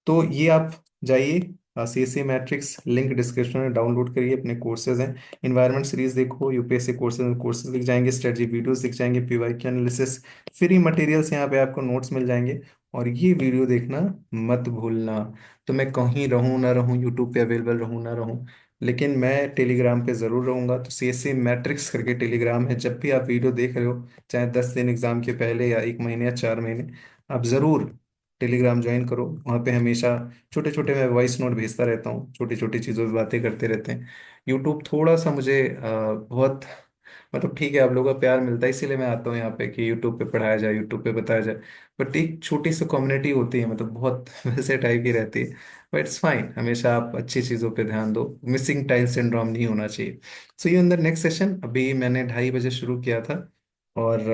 तो ये आप जाइए, CSC मैट्रिक्स लिंक डिस्क्रिप्शन में डाउनलोड करिए, अपने कोर्सेज हैं। इन्वायरमेंट सीरीज देखो, यूपीएससी कोर्सेज, कोर्सेज दिख जाएंगे, स्ट्रेटजी वीडियोस दिख जाएंगे, पीवाईक्यू एनालिसिस, फ्री मटेरियल्स यहाँ पे आपको नोट्स मिल जाएंगे। और ये वीडियो देखना मत भूलना। तो मैं कहीं रहूँ ना रहूँ, यूट्यूब पे अवेलेबल रहूँ ना रहूँ, लेकिन मैं टेलीग्राम पे जरूर रहूंगा। तो CSC मैट्रिक्स करके टेलीग्राम है, जब भी आप वीडियो देख रहे हो, चाहे 10 दिन एग्जाम के पहले या 1 महीने या 4 महीने, आप जरूर टेलीग्राम ज्वाइन करो, वहाँ पे हमेशा छोटे छोटे मैं वॉइस नोट भेजता रहता हूँ, छोटी छोटी चीज़ों पे बातें करते रहते हैं। यूट्यूब थोड़ा सा मुझे बहुत मतलब ठीक है, आप लोगों का प्यार मिलता है इसीलिए मैं आता हूँ यहाँ पे कि यूट्यूब पे पढ़ाया जाए, यूट्यूब पे बताया जाए। बट एक छोटी सी कम्युनिटी होती है, मतलब बहुत वैसे टाइप की रहती है। बट इट्स फाइन, हमेशा आप अच्छी चीज़ों पे ध्यान दो, मिसिंग टाइल सिंड्रोम नहीं होना चाहिए। So you in the next session, अभी मैंने 2:30 बजे शुरू किया था, और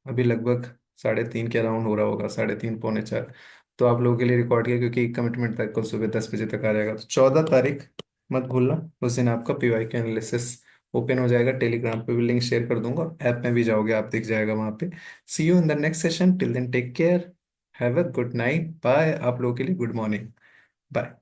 अभी लगभग 3:30 के अराउंड हो रहा होगा, 3:30 पौने 4। तो आप लोगों के लिए रिकॉर्ड किया, क्योंकि कमिटमेंट तक कल सुबह 10 बजे तक आ जाएगा। तो 14 तारीख मत भूलना, उस दिन आपका पीवाई के एनालिसिस ओपन हो जाएगा। टेलीग्राम पे भी लिंक शेयर कर दूंगा, ऐप में भी जाओगे आप दिख जाएगा वहां पे। See you in the next session, till then take care, have a good night, bye. आप लोगों के लिए गुड मॉर्निंग, बाय।